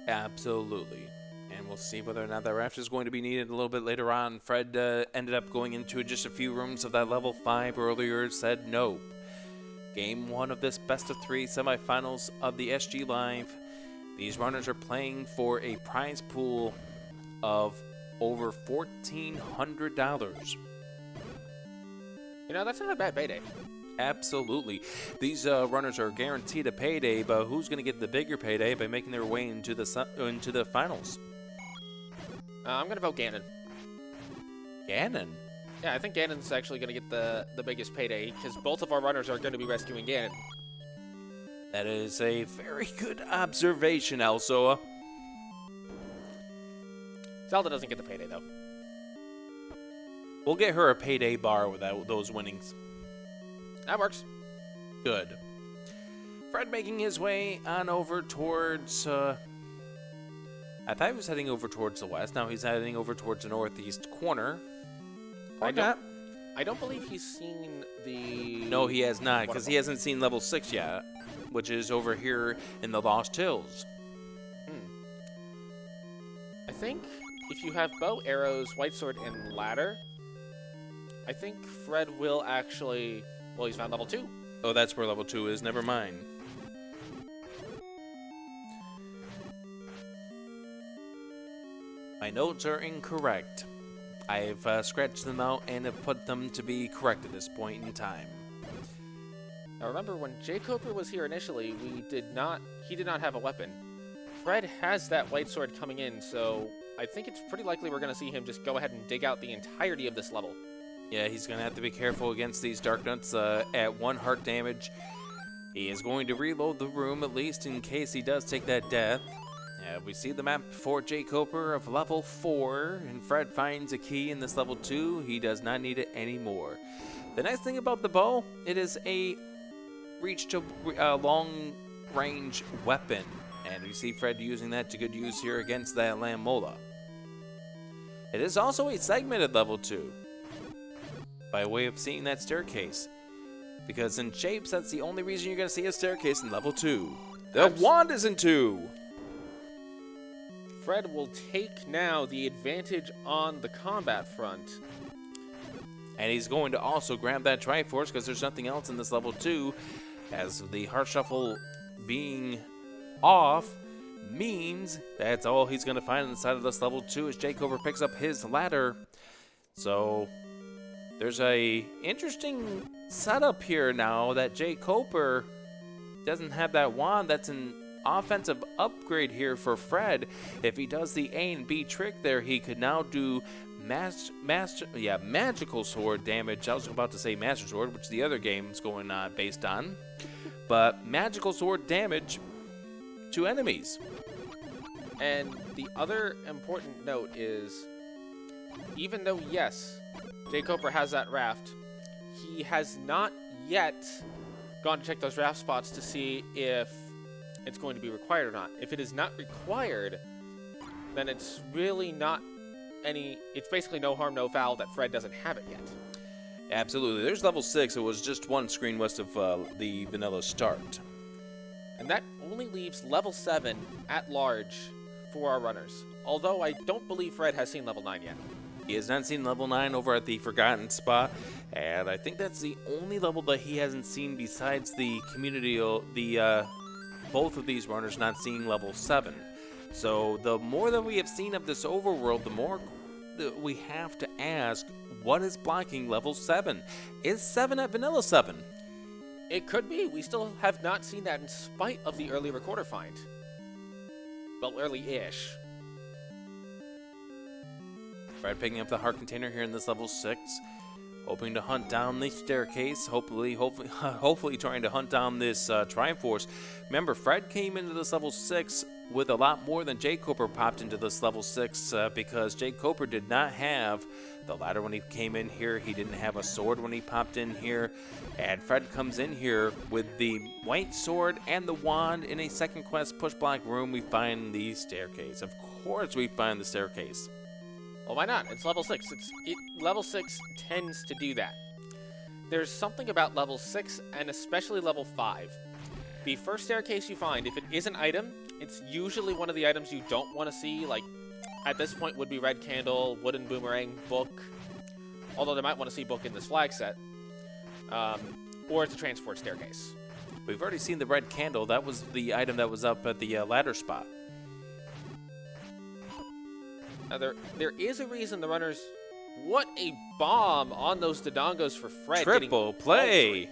Absolutely. And we'll see whether or not that raft is going to be needed a little bit later on. Fred ended up going into just a few rooms of that level 5 earlier, said no. Game 1 of this best of 3 semifinals of the SG Live. These runners are playing for a prize pool of over $1,400. You know, that's not a bad payday. Absolutely. These runners are guaranteed a payday, but who's going to get the bigger payday by making their way into the finals? I'm going to vote Ganon. Ganon? Yeah, I think Ganon's actually going to get the biggest payday, because both of our runners are going to be rescuing Ganon. That is a very good observation, Alsoa. Zelda doesn't get the payday, though. We'll get her a payday bar with those winnings. That works. Good. Fred making his way on over towards... I thought he was heading over towards the west. Now he's heading over towards the northeast corner. I don't believe he's seen the... No, he has not, because he hasn't seen level 6 yet, which is over here in the Lost Hills. I think if you have bow, arrows, white sword, and ladder, I think Fred will actually... Well, he's found level 2. Oh, that's where level 2 is. Never mind. My notes are incorrect. I've scratched them out and have put them to be correct at this point in time. Now remember, when jkoper was here initially, he did not have a weapon. Fred has that white sword coming in, so I think it's pretty likely we're going to see him just go ahead and dig out the entirety of this level. Yeah, he's going to have to be careful against these Dark Nuts at 1 heart damage. He is going to reload the room, at least in case he does take that death. We see the map for jkoper of level 4, and Fred finds a key in this level 2. He does not need it anymore. The nice thing about the bow, it is a long-range weapon, and we see Fred using that to good use here against that Lammola. It is also a segmented level 2, by way of seeing that staircase, because in shapes, that's the only reason you're going to see a staircase in level 2. The wand is in 2! Fred will take now the advantage on the combat front. And he's going to also grab that Triforce because there's nothing else in this level 2, as the Heart Shuffle being off means that's all he's going to find inside of this level 2 as jkoper picks up his ladder. So there's a interesting setup here now that jkoper doesn't have that wand. That's an offensive upgrade here for Fred. If he does the A and B trick there, he could now do magical sword damage. I was about to say Master Sword, which the other game's going based on, but magical sword damage to enemies. And the other important note is, even though, yes, jkoper has that raft, he has not yet gone to check those raft spots to see if it's going to be required or not. If it is not required, then it's really not it's basically no harm, no foul that Fred doesn't have it yet. Absolutely. There's level 6. It was just one screen west of the vanilla start. And that only leaves level 7 at large for our runners. Although I don't believe Fred has seen level 9 yet. He has not seen level 9 over at the Forgotten Spot, and I think that's the only level that he hasn't seen besides the community, both of these runners not seeing level 7. So the more that we have seen of this overworld, the more that we have to ask, what is blocking level 7? Is 7 at vanilla 7? It could be. We still have not seen that in spite of the early recorder find. Well, early-ish. Fred picking up the heart container here in this level 6, hoping to hunt down the staircase, hopefully trying to hunt down this Triforce. Remember, Fred came into this level 6 with a lot more than jkoper popped into this level 6 because jkoper did not have the ladder when he came in here. He didn't have a sword when he popped in here. And Fred comes in here with the white sword and the wand. In a second quest push block room, we find the staircase. Of course we find the staircase. Well, why not? It's level 6. Level 6 tends to do that. There's something about level 6 and especially level 5. The first staircase you find, if it is an item, it's usually one of the items you don't want to see. Like, at this point would be red candle, wooden boomerang, book. Although they might want to see book in this flag set. Or it's a transport staircase. We've already seen the red candle. That was the item that was up at the ladder spot. Now, there is a reason the runners... What a bomb on those Dodongos for Fred. Triple play!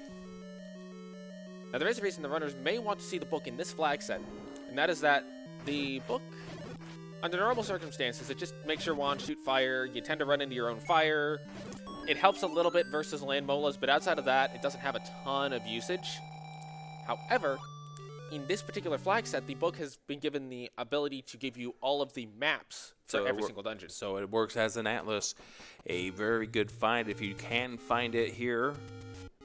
Now, there is a reason the runners may want to see the book in this flag set. And that is that the book, under normal circumstances, it just makes your wand shoot fire. You tend to run into your own fire. It helps a little bit versus land molas, but outside of that, it doesn't have a ton of usage. However, in this particular flag set, the book has been given the ability to give you all of the maps for every single dungeon. So it works as an atlas. A very good find if you can find it here.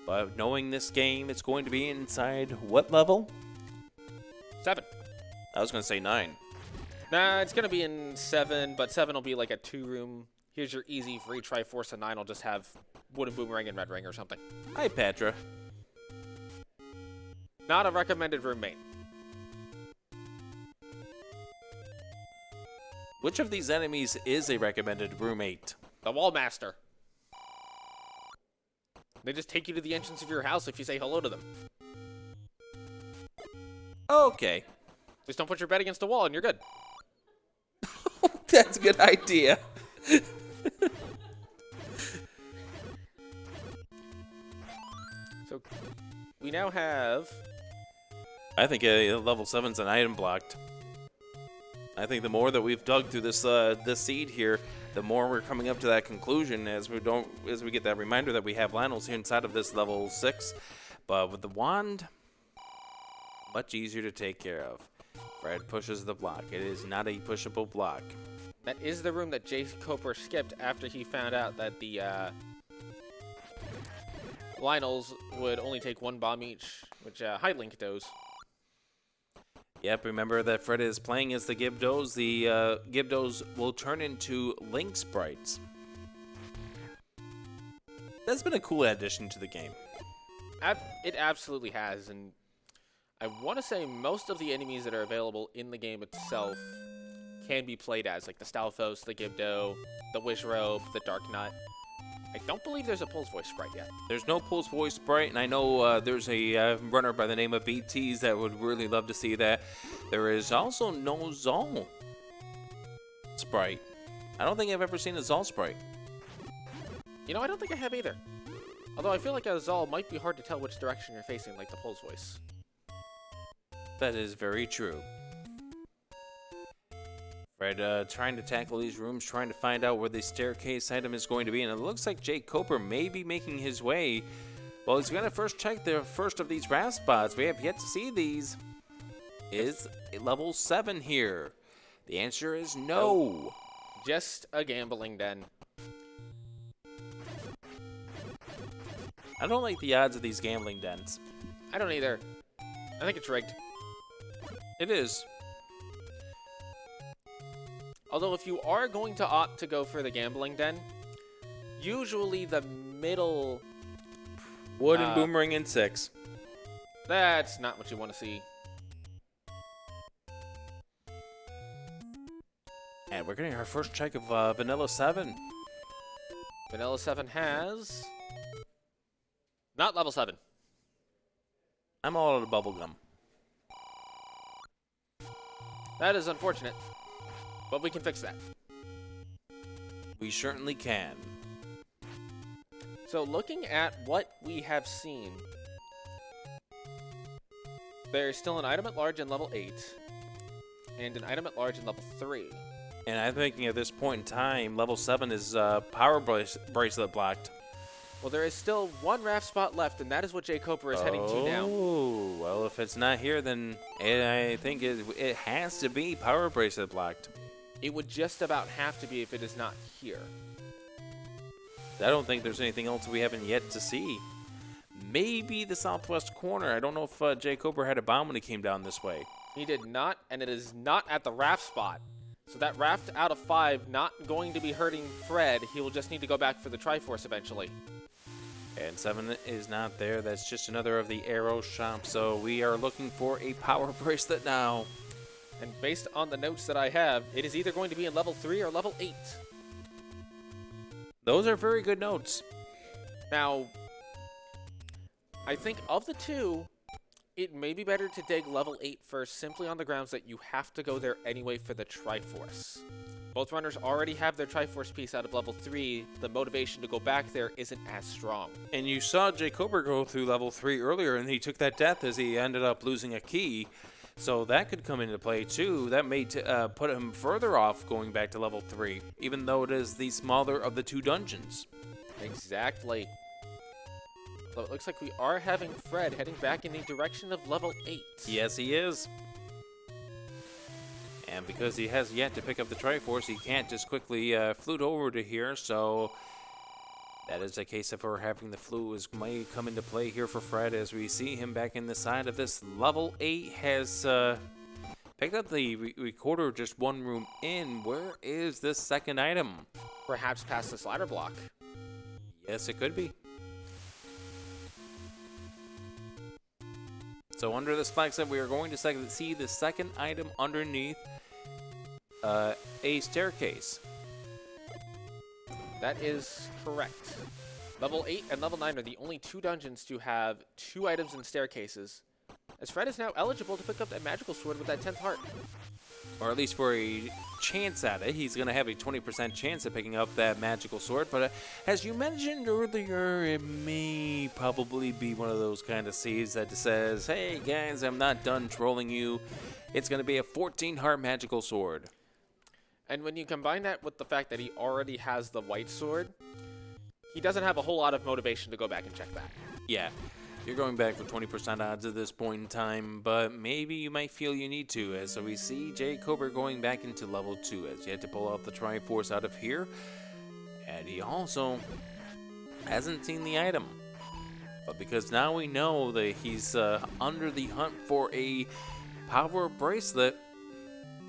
But knowing this game, it's going to be inside what level? 7. I was going to say 9. Nah, it's going to be in 7, but 7 will be like a 2-room. Here's your easy free Triforce, and 9 will just have wooden boomerang and red ring or something. Hi, Patra. Not a recommended roommate. Which of these enemies is a recommended roommate? The Wall Master. They just take you to the entrance of your house if you say hello to them. Okay. Just don't put your bed against the wall and you're good. That's a good idea. So, we now have... I think level 7's an item blocked. I think the more that we've dug through this seed here, the more we're coming up to that conclusion as we get that reminder that we have Lionel's here inside of this level 6. But with the wand, much easier to take care of. Fred pushes the block. It is not a pushable block. That is the room that jkoper skipped after he found out that the Lionels would only take 1 bomb each, which hi Link those. Yep, remember that Fred is playing as the Gibdos. The Gibdos will turn into Link sprites. That's been a cool addition to the game. It absolutely has, and I want to say most of the enemies that are available in the game itself can be played as, like the Stalfos, the Gibdo, the Wishrobe, the Dark Nut. I don't believe there's a Pulse Voice sprite yet. There's no Pulse Voice sprite, and I know there's a runner by the name of BTs that would really love to see that. There is also no Zal sprite. I don't think I've ever seen a Zal sprite. You know, I don't think I have either. Although I feel like a Zal might be hard to tell which direction you're facing, like the Pulse Voice. That is very true. Fred trying to tackle these rooms, trying to find out where the staircase item is going to be, and it looks like jkoper may be making his way. Well, he's going to first check the first of these RAF spots. We have yet to see these. Is level 7 here? The answer is no. Just a gambling den. I don't like the odds of these gambling dens. I don't either. I think it's rigged. It is. Although if you are going to opt to go for the gambling den, usually the middle... Wooden boomerang in 6. That's not what you want to see. And we're getting our first check of Vanilla 7. Vanilla 7 has... Not level 7. I'm all out of bubblegum. That is unfortunate, but we can fix that. We certainly can. So looking at what we have seen, there's still an item at large in level 8, and an item at large in level 3. And I'm thinking at this point in time, level 7 is power bracelet blocked. Well, there is still one raft spot left, and that is what jkoper is heading to now. Oh, well, if it's not here, then I think it has to be power bracelet blocked. It would just about have to be if it is not here. I don't think there's anything else we haven't yet to see. Maybe the southwest corner. I don't know if jkoper had a bomb when he came down this way. He did not, and it is not at the raft spot. So that raft out of 5 not going to be hurting Fred. He will just need to go back for the Triforce eventually. And 7 is not there. That's just another of the arrow shops. So we are looking for a power bracelet now. And based on the notes that I have, it is either going to be in level 3 or level 8. Those are very good notes. Now, I think of the two, it may be better to dig level 8 first, simply on the grounds that you have to go there anyway for the Triforce. Both runners already have their Triforce piece out of level 3. The motivation to go back there isn't as strong. And you saw jkoper go through level 3 earlier, and he took that death as he ended up losing a key. So that could come into play too. That may put him further off going back to level 3, even though it is the smaller of the 2 dungeons. Exactly. So it looks like we are having Fred heading back in the direction of level 8. Yes, he is. And because he has yet to pick up the Triforce, he can't just quickly flute over to here, so that is a case of her having the flute may come into play here for Fred as we see him back in the side of this. Level 8 has picked up the recorder just one room in. Where is this second item? Perhaps past this ladder block. Yes, it could be. So under this flag set, we are going to see the second item underneath a staircase. That is correct. Level 8 and level 9 are the only 2 dungeons to have 2 items in staircases, as Fred is now eligible to pick up that magical sword with that 10th heart. Or at least for a chance at it. He's going to have a 20% chance of picking up that magical sword. But as you mentioned earlier, it may probably be one of those kind of saves that says, hey guys, I'm not done trolling you. It's going to be a 14-heart magical sword. And when you combine that with the fact that he already has the white sword, he doesn't have a whole lot of motivation to go back and check that. Yeah. You're going back for 20% odds at this point in time, but maybe you might feel you need to. So we see jkoper going back into level 2 as he had to pull out the Triforce out of here. And he also hasn't seen the item. But because now we know that he's under the hunt for a power bracelet,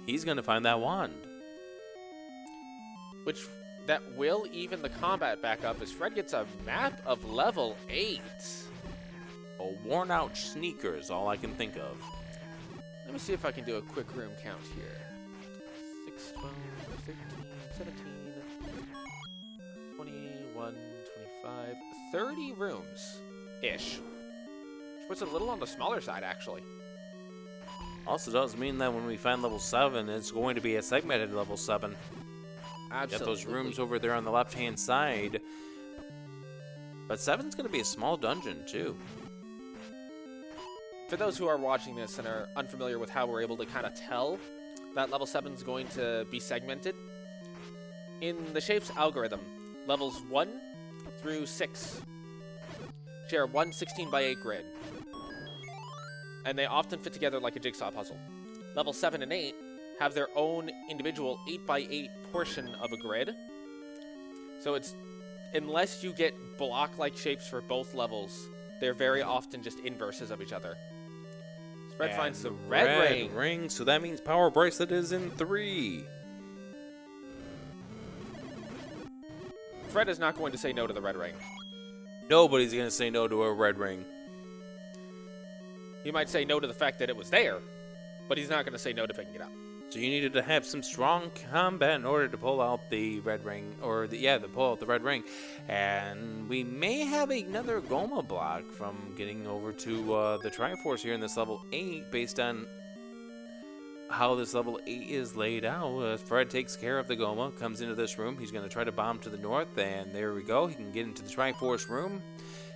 he's going to find that wand. Which that will even the combat back up as Fred gets a map of level 8. A worn out sneaker is all I can think of. Let me see if I can do a quick room count here. 6, 12, 13, 17, 21, 25, 30 rooms-ish. Which puts it a little on the smaller side, actually. Also does mean that when we find level 7, it's going to be a segmented level 7. Absolutely. Got those rooms over there on the left-hand side. But 7's going to be a small dungeon, too. For those who are watching this and are unfamiliar with how we're able to kind of tell that level 7 is going to be segmented, in the Shapes algorithm, levels 1 through 6 share one 16x8 grid, and they often fit together like a jigsaw puzzle. Level 7 and 8 have their own individual 8x8 portion of a grid, so it's, unless you get block-like shapes for both levels, they're very often just inverses of each other. Fred finds the red ring. So that means power bracelet is in 3. Fred is not going to say no to the red ring. Nobody's going to say no to a red ring. He might say no to the fact that it was there, but he's not going to say no to picking it up. So you needed to have some strong combat in order to pull out the red ring, or to pull out the red ring. And we may have another Goma block from getting over to the Triforce here in this level 8, based on how this level 8 is laid out. Fred takes care of the Goma, comes into this room. He's going to try to bomb to the north, and there we go. He can get into the Triforce room,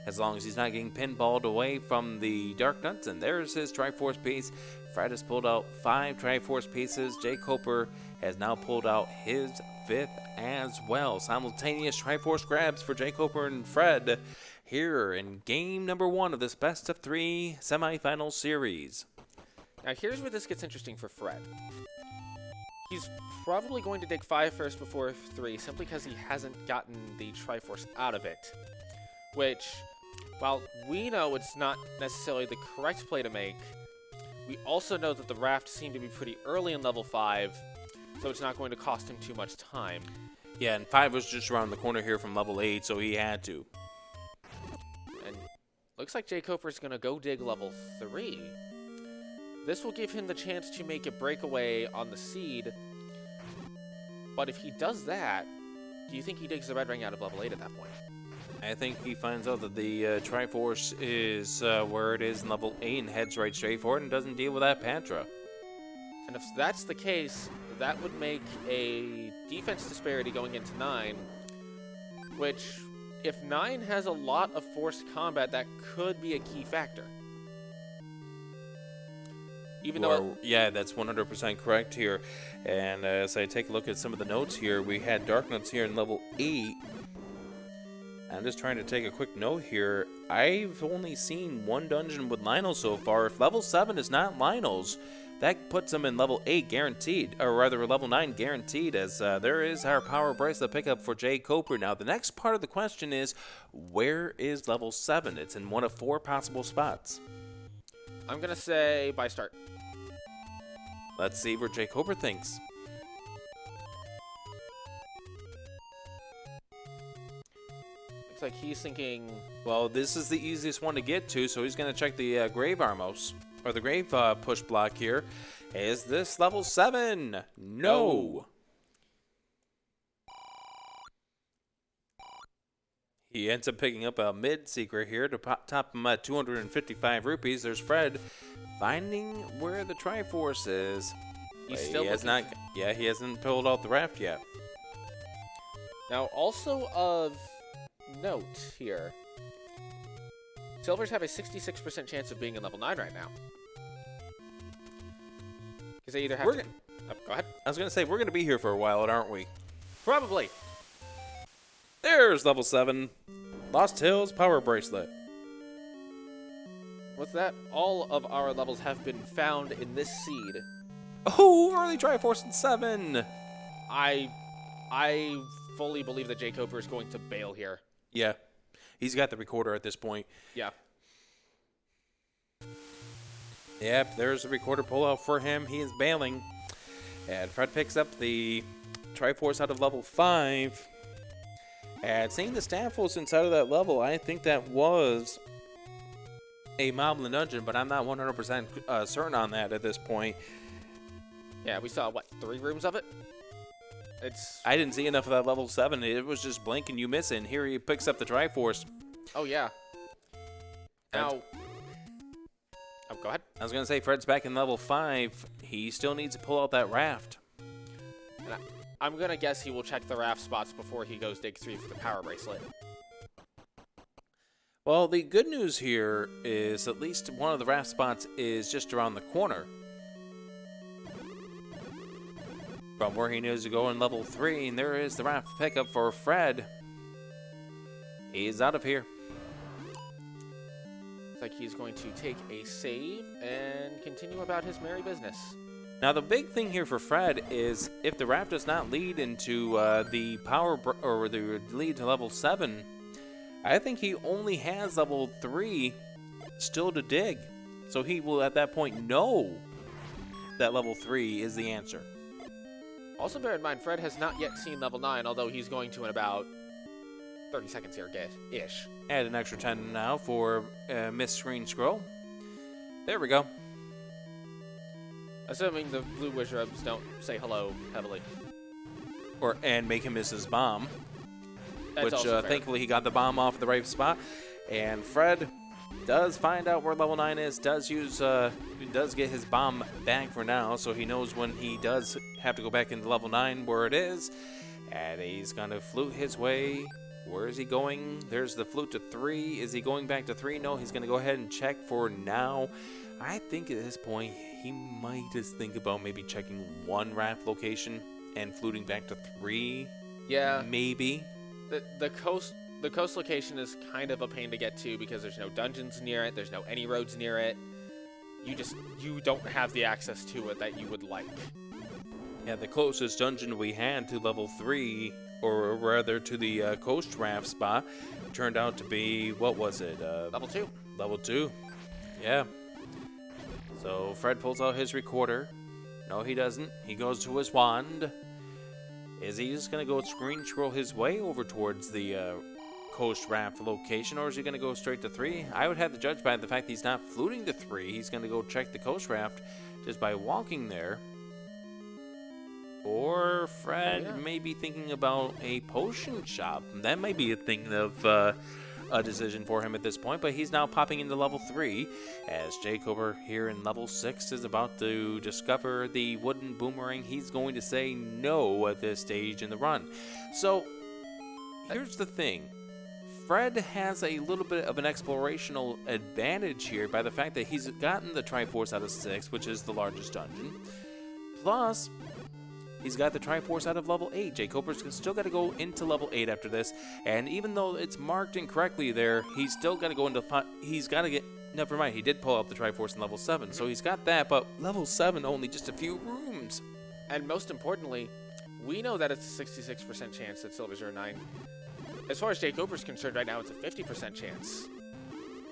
as long as he's not getting pinballed away from the Dark Nuts. And there's his Triforce piece. Fred has pulled out 5 Triforce pieces. jkoper has now pulled out his 5th as well. Simultaneous Triforce grabs for jkoper and Fred here in game number 1 of this best of 3 semifinal series. Now here's where this gets interesting for Fred. He's probably going to dig 5 first before 3, simply because he hasn't gotten the Triforce out of it. Which, while we know it's not necessarily the correct play to make, we also know that the raft seemed to be pretty early in level 5, so it's not going to cost him too much time. Yeah, and 5 was just around the corner here from level 8, so he had to. And looks like jkoper's going to go dig level 3. This will give him the chance to make a breakaway on the seed, but if he does that, do you think he digs the red ring out of level 8 at that point? I think he finds out that the Triforce is where it is in level 8 and heads right straight for it and doesn't deal with that Patra. And if that's the case, that would make a defense disparity going into 9, which, if 9 has a lot of forced combat, that could be a key factor. Even though... Yeah, that's 100% correct here. And as I take a look at some of the notes here, we had Dark Nuts here in level 8. I'm just trying to take a quick note here. I've only seen 1 dungeon with Lionel so far. If level 7 is not Lionel's, that puts him in level 8 guaranteed, or rather level 9 guaranteed, as there is our power bracelet pickup for jkoper. Now, the next part of the question is, where is level 7? It's in one of 4 possible spots. I'm going to say by start. Let's see where jkoper thinks. Looks like he's thinking... Well, this is the easiest one to get to, so he's going to check the Grave Armos, or the Grave push block here. Is this level 7? No. He ends up picking up a mid-secret here to top him at 255 rupees. There's Fred finding where the Triforce is. He hasn't pulled out the raft yet. Now, also of note here, Silvers have a 66% chance of being in level 9 right now. Because they either have to... Oh, go ahead. I was going to say, we're going to be here for a while, aren't we? Probably. There's level 7. Lost Hills Power Bracelet. With that, all of our levels have been found in this seed. Oh, early Triforce in 7. I fully believe that jkoper is going to bail here. Yeah. He's got the recorder at this point. Yeah. Yep, there's the recorder pullout for him. He is bailing. And Fred picks up the Triforce out of level 5. And seeing the Staffos inside of that level, I think that was a Moblin dungeon, but I'm not 100% certain on that at this point. Yeah, we saw, what, 3 rooms of it? I didn't see enough of that level 7. It was just blink and you miss it. And here he picks up the Triforce. Oh, yeah. Now... Oh, go ahead. I was going to say, Fred's back in level 5. He still needs to pull out that raft. And I'm going to guess he will check the raft spots before he goes dig 3 for the power bracelet. Well, the good news here is at least one of the raft spots is just around the corner from where he needs to go in level 3, and there is the raft pickup for Fred. He's out of here. Looks like he's going to take a save and continue about his merry business. Now, the big thing here for Fred is if the raft does not lead into the lead to level 7, I think he only has level 3 still to dig. So he will at that point know that level 3 is the answer. Also bear in mind, Fred has not yet seen level 9, although he's going to in about 30 seconds here, ish. Add an extra 10 now for missed screen scroll. There we go. Assuming the blue wizards don't say hello heavily. And make him miss his bomb. That's which also fair. thankfully he got the bomb off the right spot. And Fred does find out where level 9 is, does get his bomb back for now, so he knows when he does have to go back into level 9 where it is. And he's gonna flute his way. Where is he going? There's the flute to 3. Is he going back to 3? No, he's gonna go ahead and check for now. I think at this point he might just think about maybe checking one raft location and fluting back to 3. Yeah. Maybe. The coast location is kind of a pain to get to because there's no dungeons near it, there's no any roads near it. You don't have the access to it that you would like. Yeah, the closest dungeon we had to level 3, or rather to the coast raft spot, turned out to be, what was it? Level 2. Level 2. Yeah. So Fred pulls out his recorder. No, he doesn't. He goes to his wand. Is he just going to go screen scroll his way over towards the coast raft location, or is he going to go straight to 3? I would have to judge by the fact that he's not fluting to 3. He's going to go check the coast raft just by walking there. Or Fred may be thinking about a potion shop. That might be a thing of a decision for him at this point, but he's now popping into level 3 as jkoper here in level 6 is about to discover the wooden boomerang. He's going to say no at this stage in the run. So here's the thing. Fred has a little bit of an explorational advantage here by the fact that he's gotten the Triforce out of 6, which is the largest dungeon. Plus, he's got the Triforce out of level 8. jkoper's still got to go into level 8 after this. And even though it's marked incorrectly there, he's still got to go into... He's got to get... Never mind, he did pull up the Triforce in level 7. So he's got that, but level 7, only just a few rooms. And most importantly, we know that it's a 66% chance that Silver 09. As far as jkoper's concerned right now, it's a 50% chance.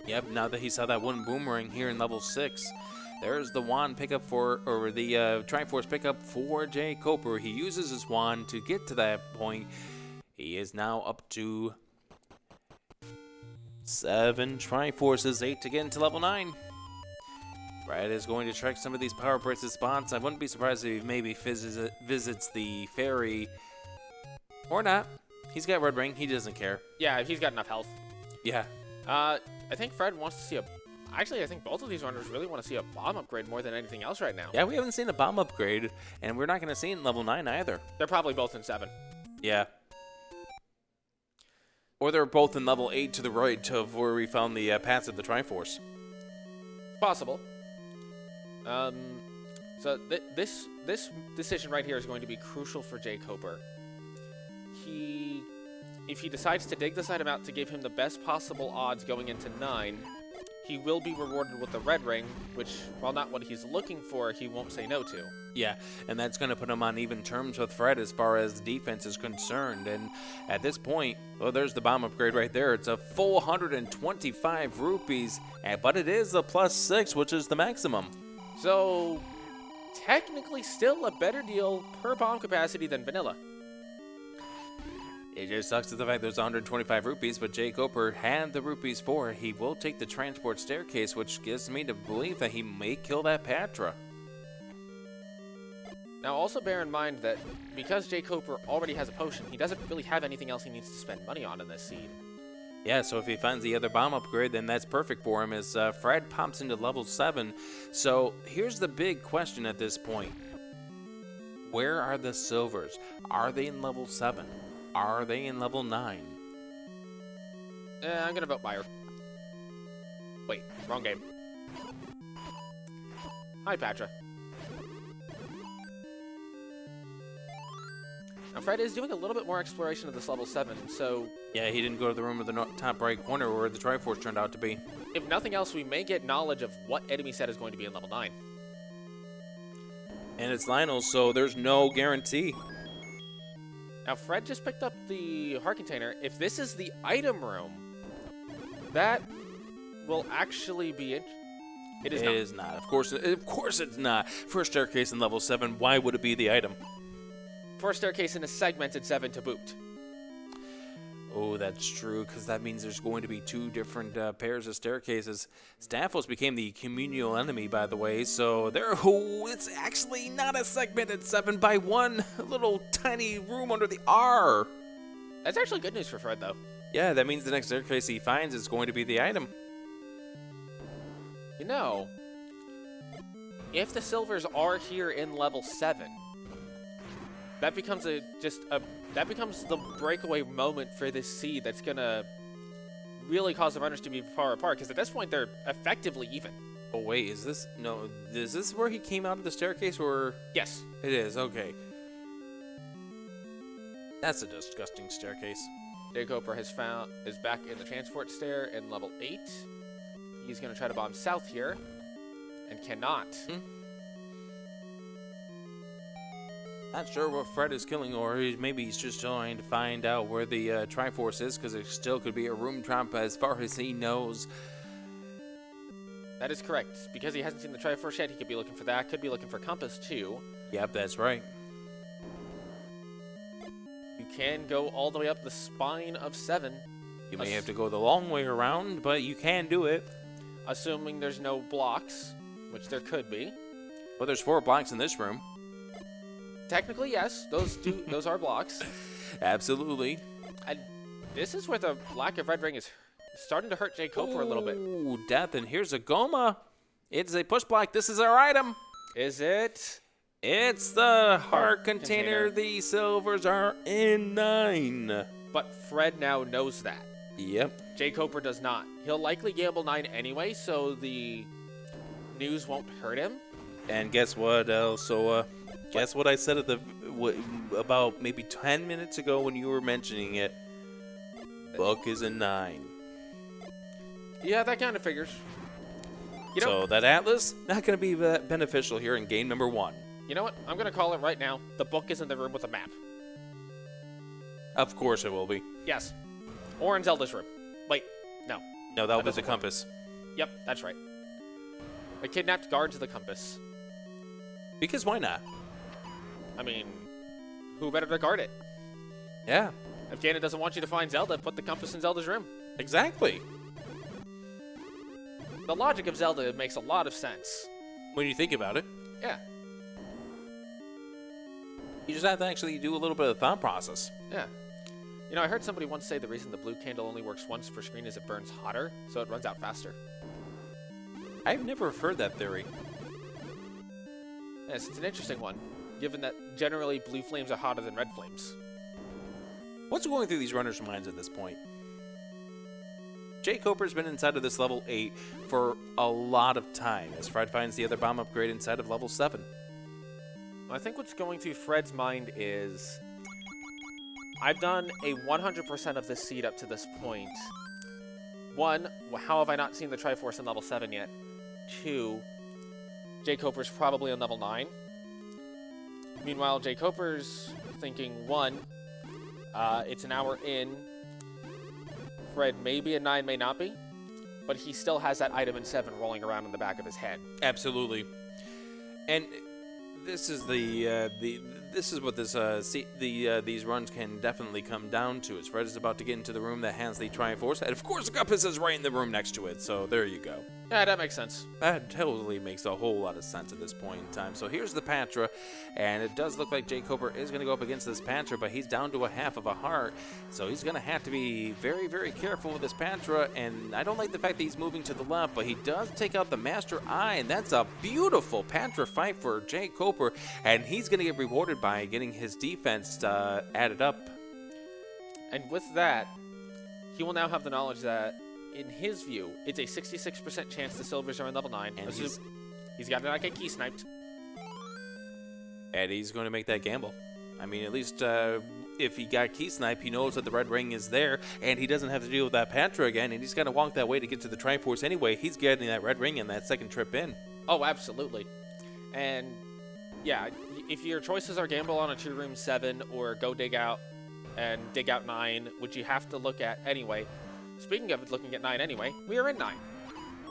Yep, now that he saw that wooden boomerang here in level 6... There's the wand pickup or the Triforce pickup for jkoper. He uses his wand to get to that point. He is now up to 7 Triforces, 8 to get into level 9. Brad is going to check some of these power prices spots. I wouldn't be surprised if he maybe visits the ferry. Or not. He's got Red Ring. He doesn't care. Yeah, he's got enough health. Yeah. I think Fred wants to see a... Actually, I think both of these runners really want to see a bomb upgrade more than anything else right now. Yeah, we haven't seen a bomb upgrade, and we're not going to see it in level 9 either. They're probably both in 7. Yeah. Or they're both in level 8 to the right of where we found the paths of the Triforce. Possible. So this decision right here is going to be crucial for jkoper. If he decides to dig this item out to give him the best possible odds going into 9, he will be rewarded with the red ring, which, while not what he's looking for, he won't say no to. Yeah, and that's going to put him on even terms with Fred as far as defense is concerned. And at this point, well, there's the bomb upgrade right there. It's a full 125 rupees, but it is a +6, which is the maximum. So, technically still a better deal per bomb capacity than vanilla. It just sucks to the fact there's 125 rupees, but jkoper had the rupees for. He will take the transport staircase, which gives me to believe that he may kill that Patra. Now, also bear in mind that because jkoper already has a potion, he doesn't really have anything else he needs to spend money on in this seed. Yeah, so if he finds the other bomb upgrade, then that's perfect for him as Fred pops into level 7. So here's the big question at this point. Where are the silvers? Are they in level 7? Are they in level 9? I'm gonna vote Meyer. Wait, wrong game. Hi, Patra. Now, Fred is doing a little bit more exploration of this level 7, so... Yeah, he didn't go to the room in the top right corner where the Triforce turned out to be. If nothing else, we may get knowledge of what enemy set is going to be in level 9. And it's Lionel, so there's no guarantee. Now, Fred just picked up the heart container. If this is the item room, that will actually be it. It is not. Of course it's not. First staircase in level 7, why would it be the item? First staircase in a segmented 7 to boot. Oh, that's true, because that means there's going to be two different pairs of staircases. Staphos became the communal enemy, by the way, so it's actually not a segmented 7x1, a little tiny room under the R. That's actually good news for Fred, though. Yeah, that means the next staircase he finds is going to be the item. You know, if the silvers are here in level 7, that becomes the breakaway moment for this seed that's gonna really cause the runners to be far apart, because at this point they're effectively even. Oh wait, is this where he came out of the staircase, or? Yes. It is, okay. That's a disgusting staircase. jkoper is back in the transport stair in level 8. He's gonna try to bomb south here, and cannot. Not sure what Fred is killing, or maybe he's just trying to find out where the Triforce is, because there still could be a room trap as far as he knows. That is correct. Because he hasn't seen the Triforce yet, he could be looking for that. Could be looking for compass, too. Yep, that's right. You can go all the way up the spine of 7. You may have to go the long way around, but you can do it. Assuming there's no blocks, which there could be. Well, there's 4 blocks in this room. Technically, yes. Those are blocks. Absolutely. And this is where the lack of red ring is starting to hurt jkoper a little bit. Ooh, death, and here's a Goma. It's a push block. This is our item. Is it? It's the heart container. The silvers are in 9. But Fred now knows that. Yep. jkoper does not. He'll likely gamble 9 anyway, so the news won't hurt him. And guess what? Guess what I said about maybe 10 minutes ago when you were mentioning it. Book is a 9. Yeah, that kind of figures. So that Atlas, not going to be that beneficial here in game number 1. You know what? I'm going to call it right now. The book is in the room with a map. Of course it will be. Yes. Or in Zelda's room. Wait, no. No, that was the compass. Yep, that's right. The kidnapped guards the compass. Because why not? I mean, who better to guard it? Yeah. If Ganon doesn't want you to find Zelda, put the compass in Zelda's room. Exactly. The logic of Zelda makes a lot of sense. When you think about it. Yeah. You just have to actually do a little bit of thought process. Yeah. You know, I heard somebody once say the reason the blue candle only works once per screen is it burns hotter, so it runs out faster. I've never heard that theory. Yes, it's an interesting one, given that generally blue flames are hotter than red flames. What's going through these runners' minds at this point? jkoper's been inside of this level 8 for a lot of time, as Fred finds the other bomb upgrade inside of level 7. I think what's going through Fred's mind is, I've done a 100% of this seed up to this point. 1, how have I not seen the Triforce in level 7 yet? 2, jkoper's probably on level 9. Meanwhile, jkoper's thinking, 1, it's an hour in. Fred may be a 9, may not be, but he still has that item in 7 rolling around in the back of his head. Absolutely. And this is this is what these runs can definitely come down to. As Fred is about to get into the room that has the Triforce, and of course the compass is right in the room next to it. So there you go. Yeah, that makes sense. That totally makes a whole lot of sense at this point in time. So here's the Patra, and it does look like jkoper is going to go up against this Patra, but he's down to a half of a heart, so he's going to have to be very, very careful with this Patra. And I don't like the fact that he's moving to the left, but he does take out the Master Eye, and that's a beautiful Patra fight for jkoper, and he's going to get rewarded by getting his defense added up. And with that, he will now have the knowledge that, in his view, it's a 66% chance the silvers are in level 9. And he's got to not get key sniped. And he's going to make that gamble. I mean, at least if he got key snipe, he knows that the red ring is there, and he doesn't have to deal with that Patra again, and he's got to walk that way to get to the Triforce anyway. He's getting that red ring in that second trip in. Oh, absolutely. And, yeah, if your choices are gamble on a 2-room 7 or go dig out and dig out 9, which you have to look at anyway. Speaking of looking at 9 anyway, we are in 9.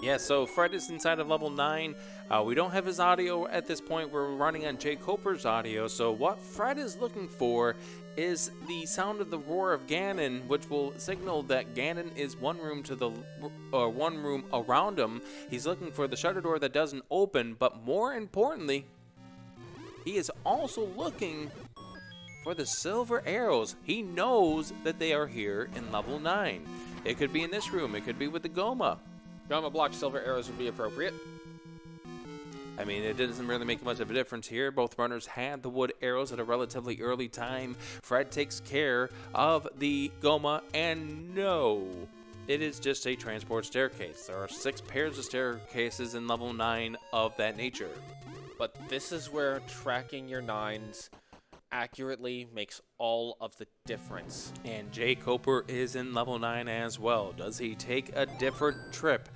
Yeah, so Fred is inside of level 9. We don't have his audio at this point. We're running on jkoper's audio. So what Fred is looking for is the sound of the roar of Ganon, which will signal that Ganon is one room around him. He's looking for the shutter door that doesn't open, but more importantly, he is also looking for the silver arrows. He knows that they are here in level 9. It could be in this room. It could be with the Goma. Goma blocked silver arrows would be appropriate. I mean, it doesn't really make much of a difference here. Both runners had the wood arrows at a relatively early time. Fred takes care of the Goma, and no, it is just a transport staircase. There are 6 pairs of staircases in level 9 of that nature. But this is where tracking your 9s accurately makes all of the difference. And jkoper is in level 9 as well. Does he take a different trip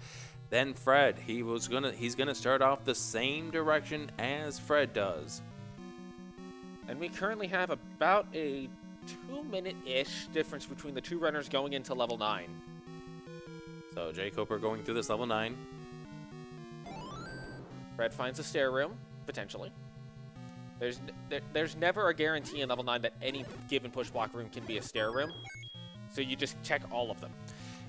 than Fred? He's gonna start off the same direction as Fred does. And we currently have about a 2-minute-ish difference between the 2 runners going into level 9. So jkoper going through this level 9. Fred finds a stair room, potentially. There's never a guarantee in level 9 that any given push block room can be a stair room. So you just check all of them.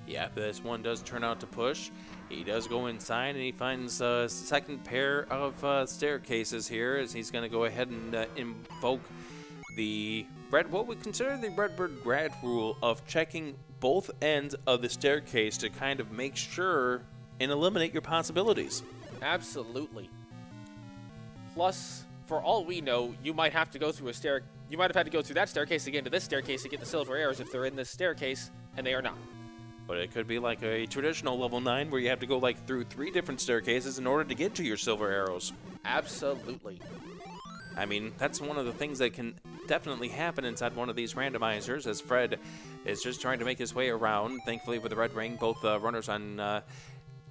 Yeah, this one does turn out to push. He does go inside, and he finds a second pair of staircases here, as he's going to go ahead and invoke what we consider the Redbird grad rule of checking both ends of the staircase to kind of make sure and eliminate your possibilities. Absolutely. Plus, for all we know, you might have to go through you might have had to go through that staircase to get into this staircase to get the silver arrows if they're in this staircase, and they are not. But it could be like a traditional level 9 where you have to go like through 3 different staircases in order to get to your silver arrows. Absolutely. I mean, that's one of the things that can definitely happen inside one of these randomizers, as Fred is just trying to make his way around. Thankfully, with the red ring, both runners on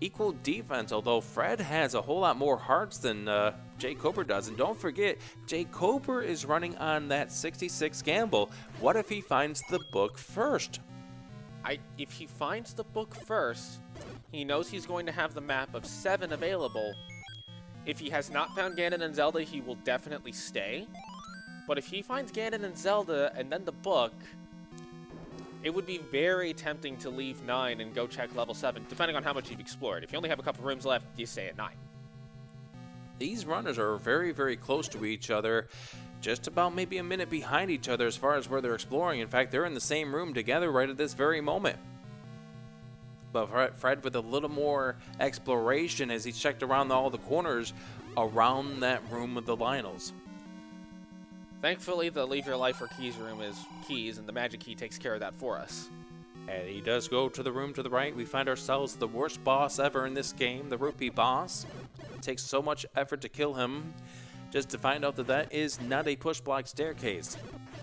equal defense, although Fred has a whole lot more hearts than jkoper does. And don't forget, jkoper is running on that 66 gamble. What if he finds the book first? If he finds the book first, he knows he's going to have the map of 7 available. If he has not found Ganon and Zelda, he will definitely stay. But if he finds Ganon and Zelda and then the book, it would be very tempting to leave 9 and go check level 7, depending on how much you've explored. If you only have a couple rooms left, you stay at 9. These runners are very, very close to each other. Just about maybe a minute behind each other as far as where they're exploring. In fact, they're in the same room together right at this very moment. But Fred with a little more exploration as he checked around all the corners around that room with the Lionels. Thankfully, the Leave Your Life for Keys room is keys, and the magic key takes care of that for us. And he does go to the room to the right. We find ourselves the worst boss ever in this game, the Rupee boss. It takes so much effort to kill him, just to find out that that is not a push block staircase.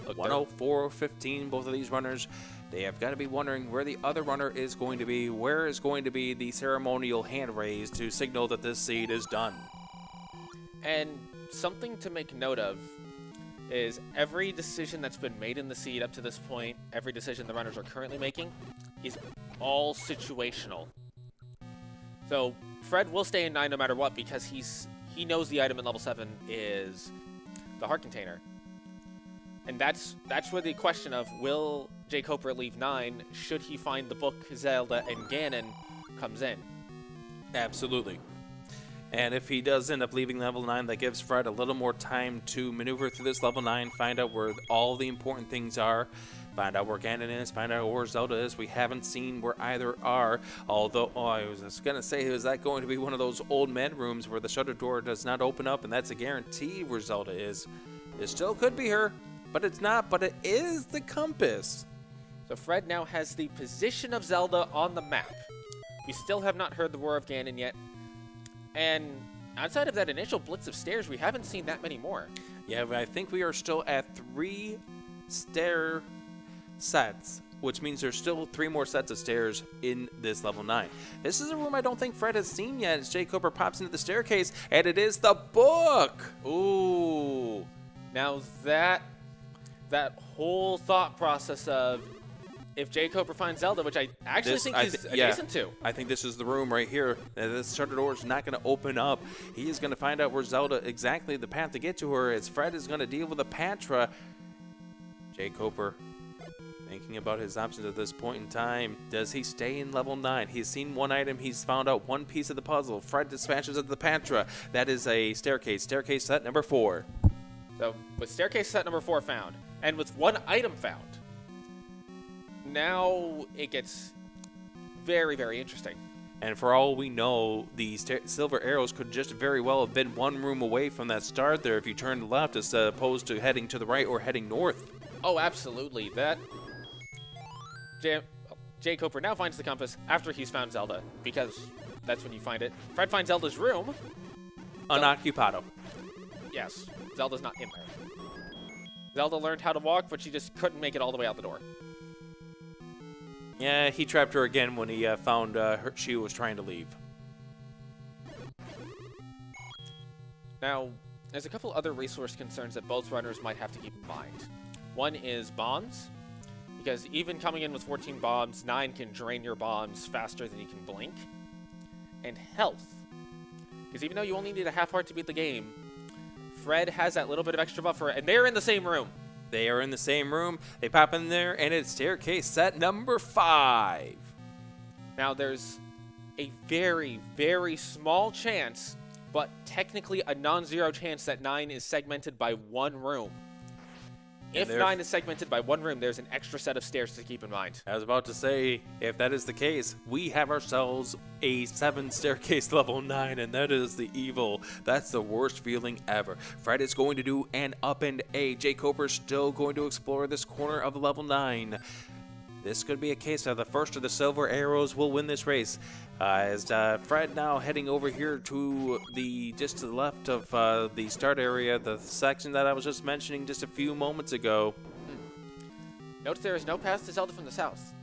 104-15, both of these runners, they have got to be wondering where the other runner is going to be. Where is going to be the ceremonial hand raised to signal that this seed is done? And something to make note of is every decision that's been made in the seed up to this point, every decision the runners are currently making, is all situational. So Fred will stay in 9 no matter what, because he knows the item in level 7 is the heart container. And that's where the question of will jkoper leave 9 should he find the book, Zelda, and Ganon comes in. Absolutely. And if he does end up leaving level 9, that gives Fred a little more time to maneuver through this level 9, find out where all the important things are, find out where Ganon is, find out where Zelda is. We haven't seen where either are, although, I was just going to say, is that going to be one of those old men rooms where the shutter door does not open up, and that's a guarantee where Zelda is? It still could be her, but it's not, but it is the compass. So Fred now has the position of Zelda on the map. We still have not heard the roar of Ganon yet. And outside of that initial blitz of stairs, we haven't seen that many more. Yeah, I think we are still at 3 stair sets, which means there's still 3 more sets of stairs in this level 9. This is a room I don't think Fred has seen yet as jkoper pops into the staircase, and it is the book! Ooh. Now that whole thought process of if jkoper finds Zelda, which I actually think he's adjacent to. I think this is the room right here. This shutter door is not going to open up. He is going to find out where Zelda, exactly the path to get to her, as Fred is going to deal with a Patra. jkoper thinking about his options at this point in time. Does he stay in level 9? He's seen one item. He's found out one piece of the puzzle. Fred dispatches at the Patra. That is a staircase. Staircase set number 4. So, with staircase set number 4 found, and with one item found, now it gets very, very interesting. And for all we know, the silver arrows could just very well have been one room away from that start there if you turned left as opposed to heading to the right or heading north. Oh, absolutely. That... jkoper now finds the compass after he's found Zelda, because that's when you find it. Fred finds Zelda's room. Unoccupado. Yes, Zelda's not in there. Zelda learned how to walk, but she just couldn't make it all the way out the door. Yeah, he trapped her again when he found she was trying to leave. Now, there's a couple other resource concerns that both runners might have to keep in mind. One is bombs, because even coming in with 14 bombs, 9 can drain your bombs faster than you can blink. And health, because even though you only need a half heart to beat the game, Fred has that little bit of extra buffer, and they're in the same room. They are in the same room. They pop in there, and it's staircase set number 5. Now, there's a very, very small chance, but technically a non-zero chance that 9 is segmented by one room. If 9 is segmented by one room, there's an extra set of stairs to keep in mind. I was about to say, if that is the case, we have ourselves a 7 staircase level 9, and that is the evil. That's the worst feeling ever. Fred is going to do an up and A. jkoper still going to explore this corner of level 9. This could be a case of the first of the silver arrows will win this race. As Fred now heading over here to just to the left of the start area, the section that I was just mentioning just a few moments ago. Notice there is no path to Zelda from the south.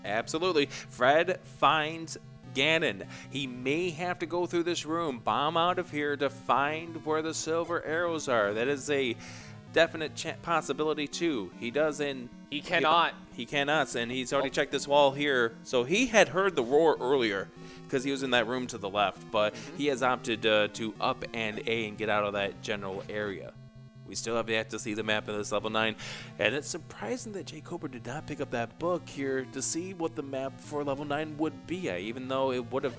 Absolutely. Fred finds Ganon. He may have to go through this room, bomb out of here to find where the silver arrows are. That is a definite possibility too. He cannot, and he's already checked this wall here. So he had heard the roar earlier because he was in that room to the left, but he has opted to up and A and get out of that general area. We still have yet to see the map of this level 9, and it's surprising that jkoper did not pick up that book here to see what the map for level 9 would be, even though it would have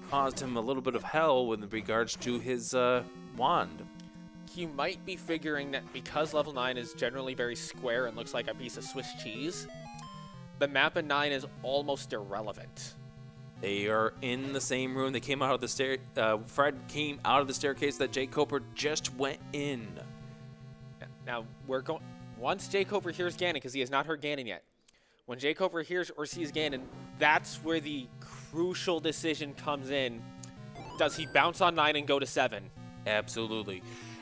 caused him a little bit of hell with regards to his wand. You might be figuring that because level 9 is generally very square and looks like a piece of Swiss cheese, the map in 9 is almost irrelevant. They are in the same room. They came out of the stair. Fred came out of the staircase that jkoper just went in. Now, once jkoper hears Ganon, because he has not heard Ganon yet, when jkoper hears or sees Ganon, that's where the crucial decision comes in. Does he bounce on 9 and go to 7? Absolutely.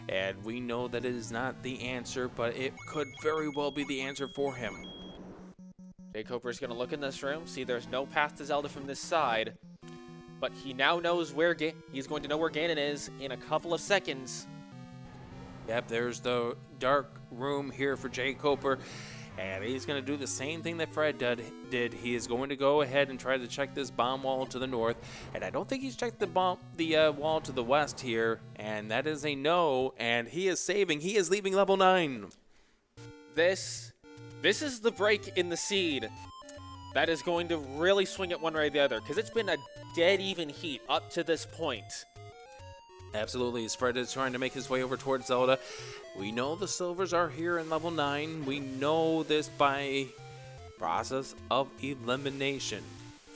And we know that it is not the answer, but it could very well be the answer for him. jkoper is going to look in this room, see there's no path to Zelda from this side, but he now knows where he's going to know where Ganon is in a couple of seconds. Yep, there's the dark room here for jkoper, and he's going to do the same thing that Fred did. He is going to go ahead and try to check this bomb wall to the north, and I don't think he's checked the wall to the west here, and that is a no, and he is saving. He is leaving level 9. This is the break in the seed that is going to really swing it one way or the other, because it's been a dead even heat up to this point. Absolutely, as Fred is trying to make his way over towards Zelda. We know the silvers are here in level 9. We know this by process of elimination.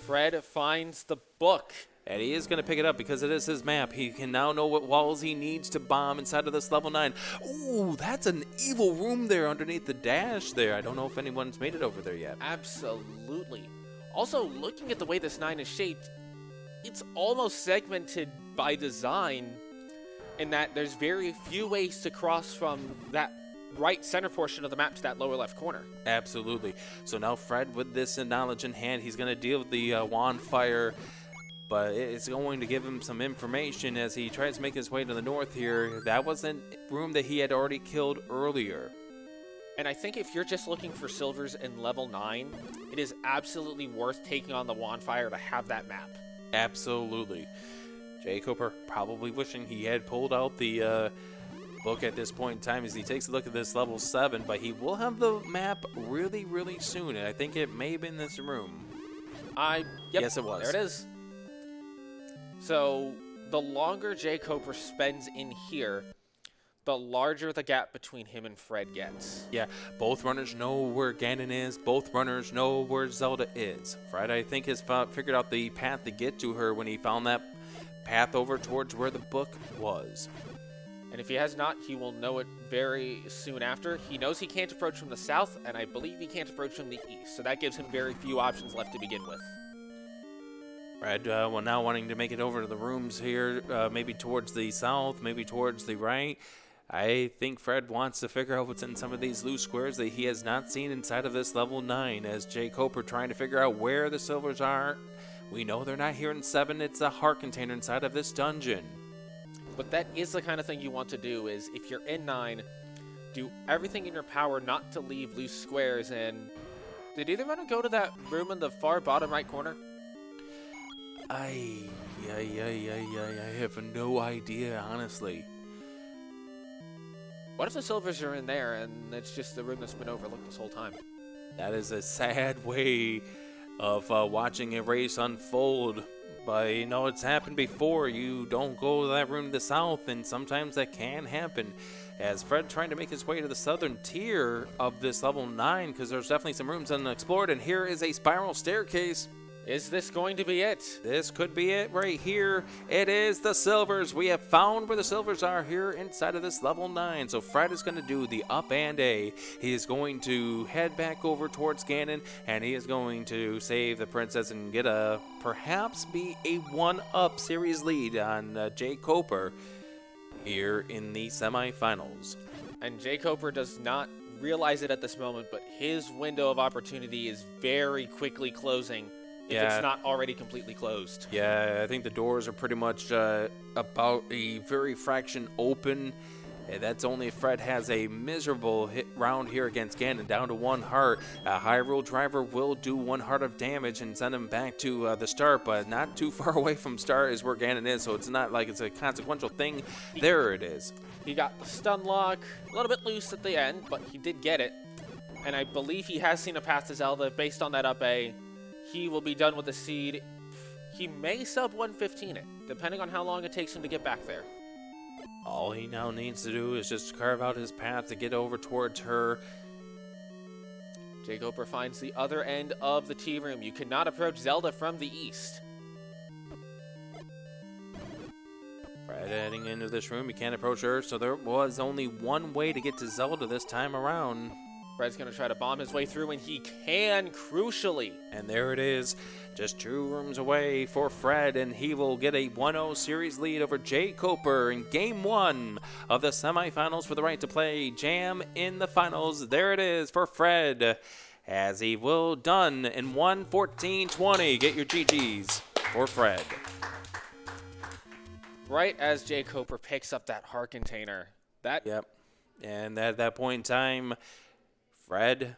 Fred finds the book. And he is going to pick it up because it is his map. He can now know what walls he needs to bomb inside of this level 9. Ooh, that's an evil room there underneath the dash there. I don't know if anyone's made it over there yet. Absolutely. Also, looking at the way this 9 is shaped, it's almost segmented by design in that there's very few ways to cross from that right center portion of the map to that lower left corner. Absolutely. So now Fred, with this knowledge in hand, he's going to deal with the wand fire, but it's going to give him some information as he tries to make his way to the north here. That was a room that he had already killed earlier. And I think if you're just looking for silvers in level 9, it is absolutely worth taking on the wand fire to have that map. Absolutely. jkoper probably wishing he had pulled out the book at this point in time as he takes a look at this level 7, but he will have the map really, really soon, and I think it may have been this room. Yep, yes, it was. There it is. So the longer jkoper spends in here, the larger the gap between him and Fred gets. Yeah, both runners know where Ganon is. Both runners know where Zelda is. Fred, I think, has figured out the path to get to her when he found that path over towards where the book was. And if he has not, he will know it very soon after. He knows he can't approach from the south, and I believe he can't approach from the east. So that gives him very few options left to begin with. Fred, well, now wanting to make it over to the rooms here, maybe towards the south, maybe towards the right. I think Fred wants to figure out what's in some of these loose squares that he has not seen inside of this level 9, as jkoper trying to figure out where the silvers are. We know they're not here in 7. It's a heart container inside of this dungeon. But that is the kind of thing you want to do, is if you're in 9, do everything in your power not to leave loose squares. And did either runner go to that room in the far bottom right corner? I have no idea, honestly. What if the silvers are in there and it's just the room that's been overlooked this whole time? That is a sad way of watching a race unfold. But, you know, it's happened before. You don't go to that room to the south, and sometimes that can happen. As Fred trying to make his way to the southern tier of this level 9, because there's definitely some rooms unexplored, and here is a spiral staircase. Is this going to be it? This could be it right here. It is the silvers. We have found where the silvers are here inside of this level 9. So Fred is going to do the up and A. He is going to head back over towards Ganon, and he is going to save the princess and get a, perhaps be a 1-up series lead on jkoper here in the semifinals. And jkoper does not realize it at this moment, but his window of opportunity is very quickly closing. If it's not already completely closed. Yeah, I think the doors are pretty much about a very fraction open. That's only if Fred has a miserable hit round here against Ganon, down to 1 heart. A Hyrule driver will do 1 heart of damage and send him back to the start, but not too far away from start is where Ganon is, so it's not like it's a consequential thing. There it is. He got the stun lock, a little bit loose at the end, but he did get it. And I believe he has seen a path to Zelda based on that up A. He will be done with the seed. He may sub 115 it, depending on how long it takes him to get back there. All he now needs to do is just carve out his path to get over towards her. jkoper finds the other end of the tea room. You cannot approach Zelda from the east. Right, heading into this room, you can't approach her, so there was only one way to get to Zelda this time around. Fred's going to try to bomb his way through, and he can, crucially. And there it is, just 2 rooms away for Fred, and he will get a 1-0 series lead over jkoper in Game 1 of the semifinals for the right to play Jam in the finals. There it is for Fred, as he will done in 1:14:20. Get your GGs for Fred. Right as jkoper picks up that heart container. Yep, and at that point in time, Fred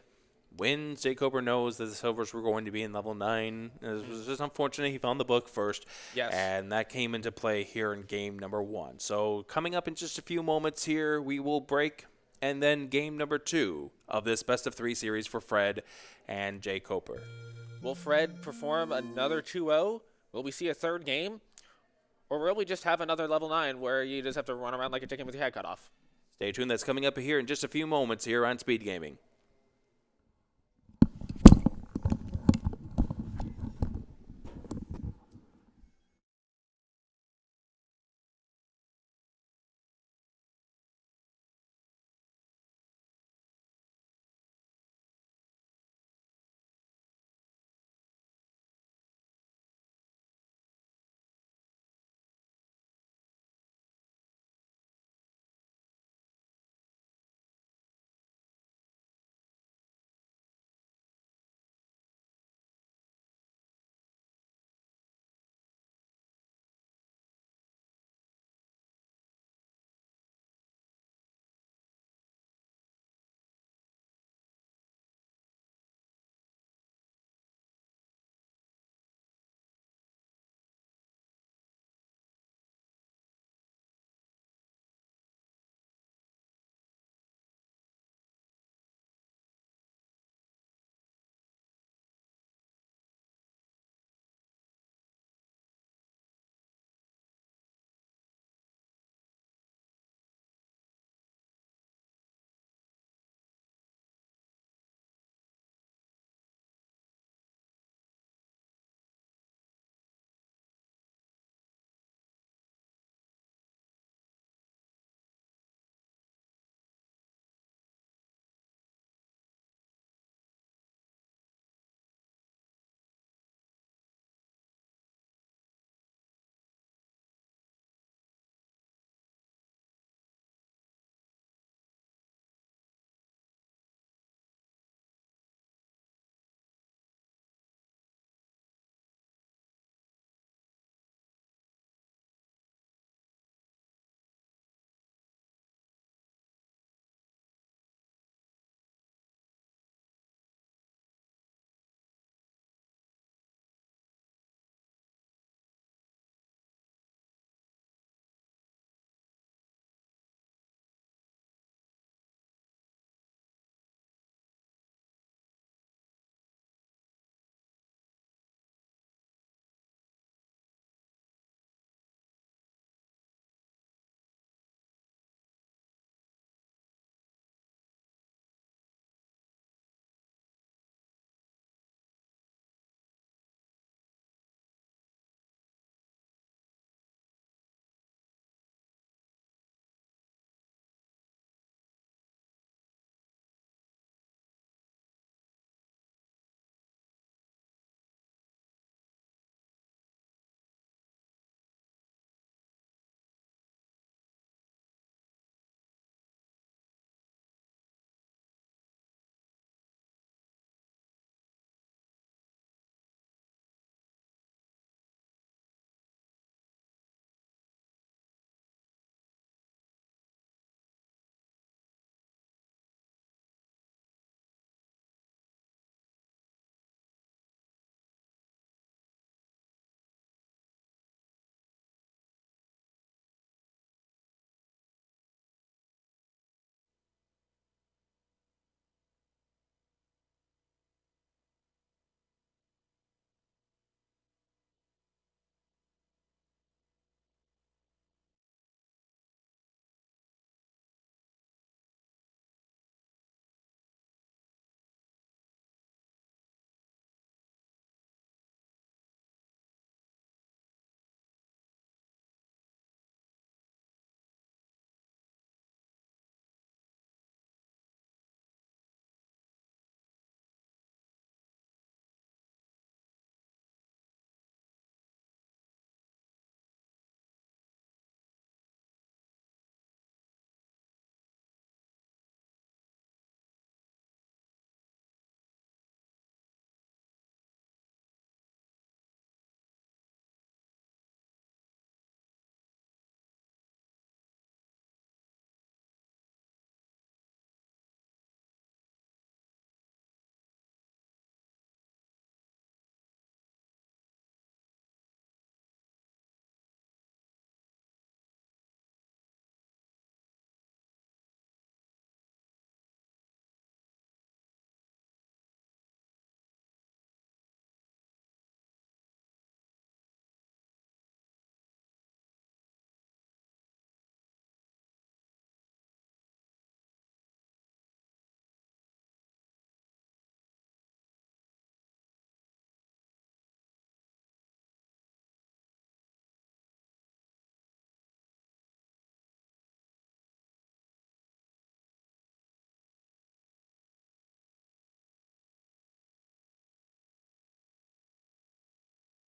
wins. jkoper knows that the silvers were going to be in level 9. It was just unfortunate he found the book first. Yes. And that came into play here in game number 1. So coming up in just a few moments here, we will break. And then game number 2 of this best of 3 series for Fred and jkoper. Will Fred perform another 2-0? Will we see a third game? Or will we just have another level 9 where you just have to run around like a chicken with your head cut off? Stay tuned. That's coming up here in just a few moments here on Speed Gaming.